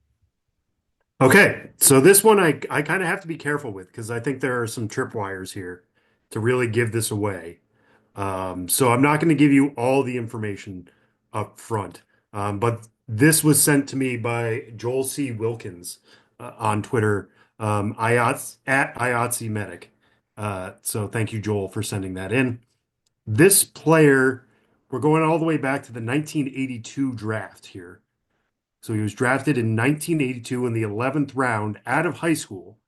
Okay, so this one I kind of have to be careful with because I think there are some tripwires here to really give this away. So I'm not going to give you all the information up front. But this was sent to me by Joel C. Wilkins on Twitter, at IOTC Medic. So thank you, Joel, for sending that in. This player, we're going all the way back to the 1982 draft here. So he was drafted in 1982 in the 11th round out of high school.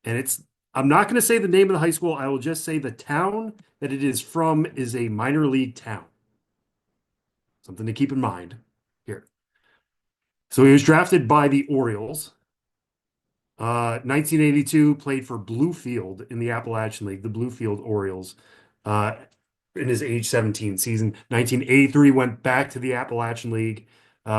And I'm not going to say the name of the high school. I will just say the town that it is from is a minor league town. Something to keep in mind here. So he was drafted by the Orioles. 1982, played for Bluefield in the Appalachian League, the Bluefield Orioles, in his age 17 season. 1983, went back to the Appalachian League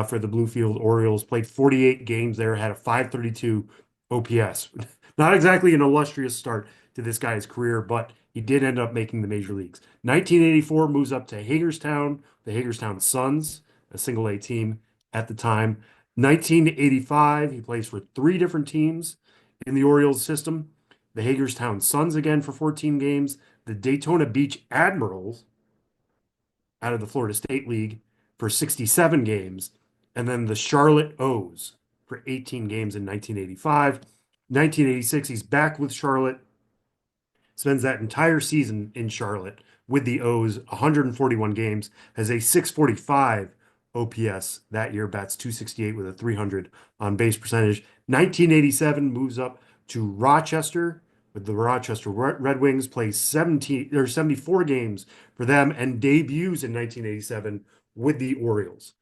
for the Bluefield Orioles, played 48 games there, had a 532 OPS. Not exactly an illustrious start to this guy's career, but he did end up making the major leagues. 1984, moves up to Hagerstown, the Hagerstown Suns, a single A team at the time. 1985, he plays for three different teams in the Orioles system. The Hagerstown Suns again for 14 games. The Daytona Beach Admirals out of the Florida State League for 67 games. And then the Charlotte O's for 18 games in 1985. 1986, he's back with Charlotte. Spends that entire season in Charlotte with the O's, 141 games, has a 645 OPS that year, bats 268 with a 300 on base percentage. 1987, moves up to Rochester with the Rochester Red Wings, plays 74 games for them, and debuts in 1987 with the Orioles.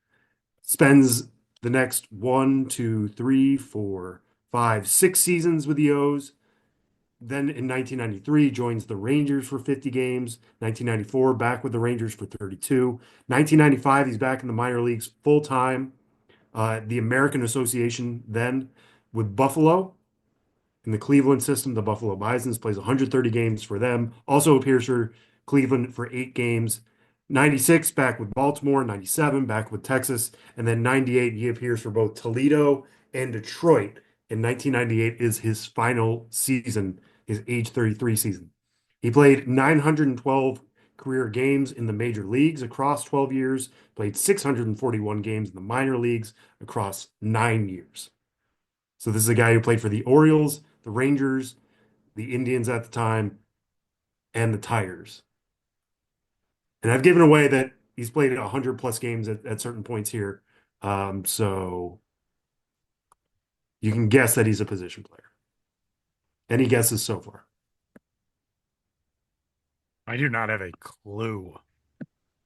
Spends the next 6 seasons with the O's. Then in 1993, joins the Rangers for 50 games. 1994, back with the Rangers for 32. 1995, he's back in the minor leagues full time. The American Association then with Buffalo. In the Cleveland system, the Buffalo Bisons, plays 130 games for them. Also appears for Cleveland for 8 games. 96, back with Baltimore. 97, back with Texas. And then 98, he appears for both Toledo and Detroit. In 1998 is his final season, his age 33 season. He played 912 career games in the major leagues across 12 years, played 641 games in the minor leagues across 9 years. So this is a guy who played for the Orioles, the Rangers, the Indians at the time, and the Tigers. And I've given away that he's played 100 plus games at certain points here. So you can guess that he's a position player. Any guesses so far? I do not have a clue.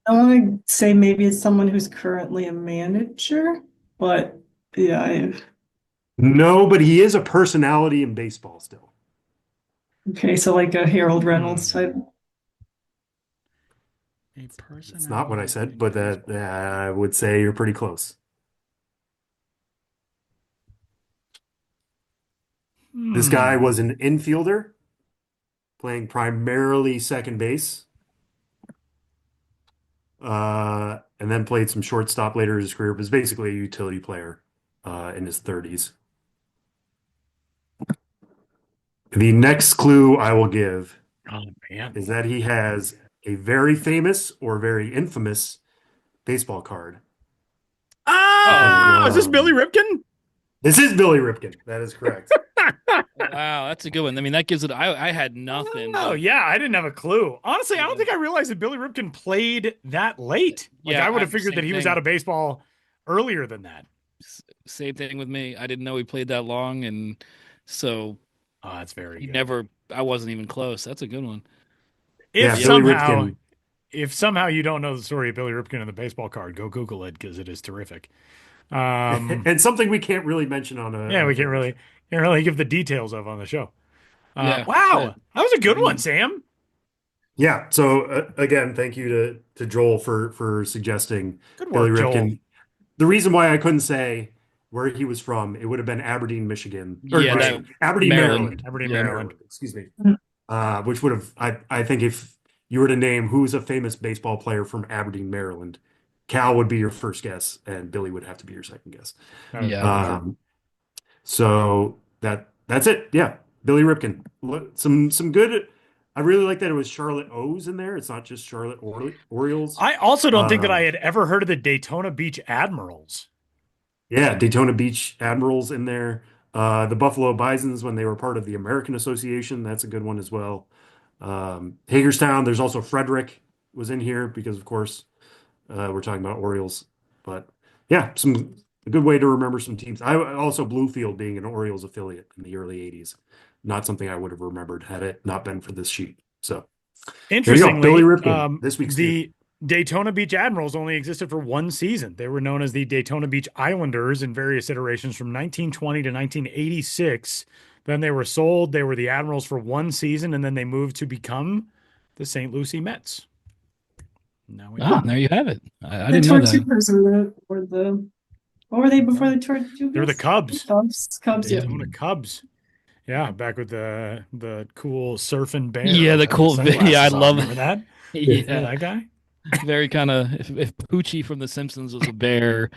I want to say maybe it's someone who's currently a manager, but yeah. No, but he is a personality in baseball still. Okay, so like a Harold Reynolds type. It's not what I said, but I would say you're pretty close. This guy was an infielder, playing primarily second base, and then played some shortstop later in his career, but was basically a utility player in his 30s. The next clue I will give is that he has a very famous or very infamous baseball card. Is this Billy Ripken? This is Billy Ripken. That is correct. Wow, that's a good one. I mean, that gives it. I had nothing. Oh yeah, I didn't have a clue. Honestly, I don't think I realized that Billy Ripken played that late. Like Yeah, I would have figured that he was thing. out of baseball earlier than that. Same thing with me. I didn't know he played that long, and so that's very good. Never. I wasn't even close. That's a good one. If somehow you don't know the story of Billy Ripken and the baseball card, go Google it because it is terrific. And something we can't really mention on a we can't really give the details of on the show. Yeah. Wow, that was a good one, Sam. Yeah. So again, thank you to Joel for suggesting Good Billy work, Ripken. Joel. The reason why I couldn't say where he was from, it would have been Aberdeen, Michigan. Or, Yeah, right, Aberdeen, Maryland. Aberdeen, Maryland. Excuse me. Which would have, I think if you were to name who's a famous baseball player from Aberdeen, Maryland, Cal would be your first guess, and Billy would have to be your second guess. Yeah. So that's it. Yeah, Billy Ripken. Some good. I really like that it was Charlotte O's in there. It's not just Charlotte Orioles. I also don't think that I had ever heard of the Daytona Beach Admirals. Yeah, Daytona Beach Admirals in there. The Buffalo Bisons when they were part of the American Association. That's a good one as well. Hagerstown. There's also Frederick was in here because, of course, we're talking about Orioles. But yeah, a good way to remember some teams. I also Bluefield being an Orioles affiliate in the early '80s. Not something I would have remembered had it not been for this sheet. So interestingly, Billy Ripken, this week's the Daytona Beach Admirals only existed for one season. They were known as the Daytona Beach Islanders in various iterations from 1920 to 1986. Then they were sold. They were the Admirals for one season, and then they moved to become the St. Lucie Mets. There you have it. I The didn't know that. Tortugas were the what were they before the Tortugas? They were the Cubs. Cubs. Yeah. Daytona Cubs. Yeah, back with the cool surfing bear. Yeah, the cool. Yeah, I love Remember that. Yeah, that guy. Very kind of. If Poochie from The Simpsons was a bear,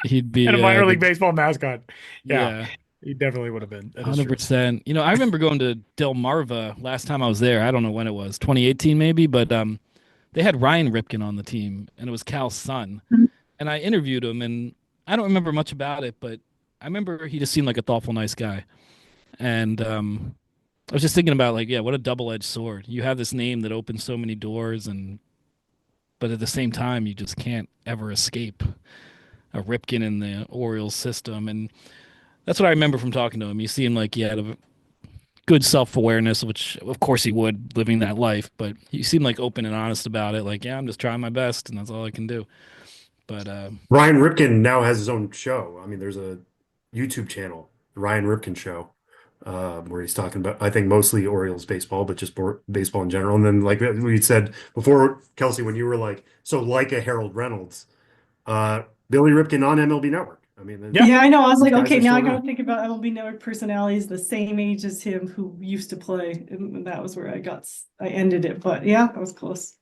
he'd be and a minor league baseball mascot. Yeah. He definitely would have been. 100%. You know, I remember going to Delmarva last time I was there. I don't know when it was, 2018 maybe, but they had Ryan Ripken on the team, and it was Cal's son. And I interviewed him, and I don't remember much about it, but I remember he just seemed like a thoughtful, nice guy. And I was just thinking about, like, yeah, what a double-edged sword. You have this name that opens so many doors, but at the same time, you just can't ever escape a Ripken in the Orioles system. And that's what I remember from talking to him. He seemed like he had a good self-awareness, which of course he would, living that life, but he seemed like open and honest about it. Like, yeah, I'm just trying my best and that's all I can do. But Ryan Ripken now has his own show. I mean, there's a YouTube channel, the Ryan Ripken Show, where he's talking about, I think, mostly Orioles baseball, but just baseball in general. And then, like we said before, Kelsie, when you were like, so like a Harold Reynolds, Billy Ripken on MLB Network. I mean, yeah, I know. I was like, guys okay, are now I still got to around. think about MLB Network personalities the same age as him who used to play, and that was where I ended it. But yeah, that was close.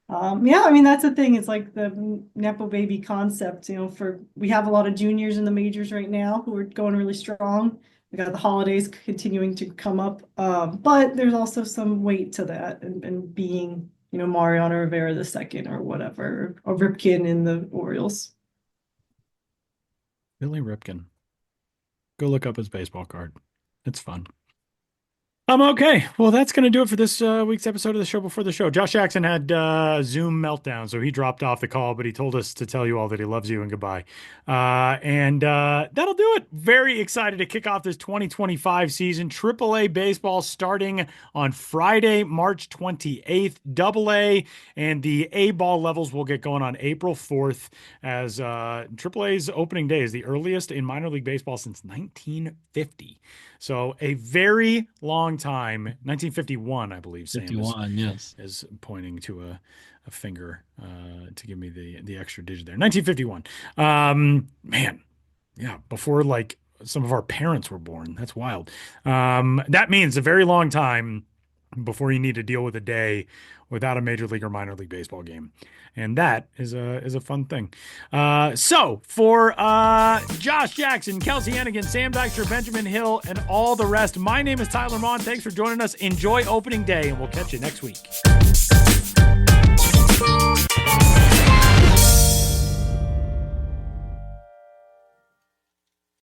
Yeah, I mean that's the thing. It's like the Nepo baby concept. You know, we have a lot of juniors in the majors right now who are going really strong. We got the holidays continuing to come up, but there's also some weight to that, and being, you know, Mariano Rivera II or whatever, or Ripken in the Orioles. Billy Ripken. Go look up his baseball card. It's fun. Okay. Well, that's going to do it for this week's episode of the Show Before the Show. Josh Jackson had Zoom meltdown, so he dropped off the call, but he told us to tell you all that he loves you and goodbye. And that'll do it. Very excited to kick off this 2025 season. AAA baseball starting on Friday, March 28th. AA and the A-ball levels will get going on April 4th as AAA's opening day is the earliest in minor league baseball since 1950. So a very long time, 1951, I believe. Sam 51, yes, is pointing to a finger to give me the extra digit there. 1951. Man, yeah, before like some of our parents were born. That's wild. That means a very long time before you need to deal with a day without a major league or minor league baseball game. And that is a fun thing. So for Josh Jackson, Kelsie Heneghan, Sam Dykstra, Benjamin Hill, and all the rest, my name is Tyler Maughan. Thanks for joining us. Enjoy opening day, and we'll catch you next week.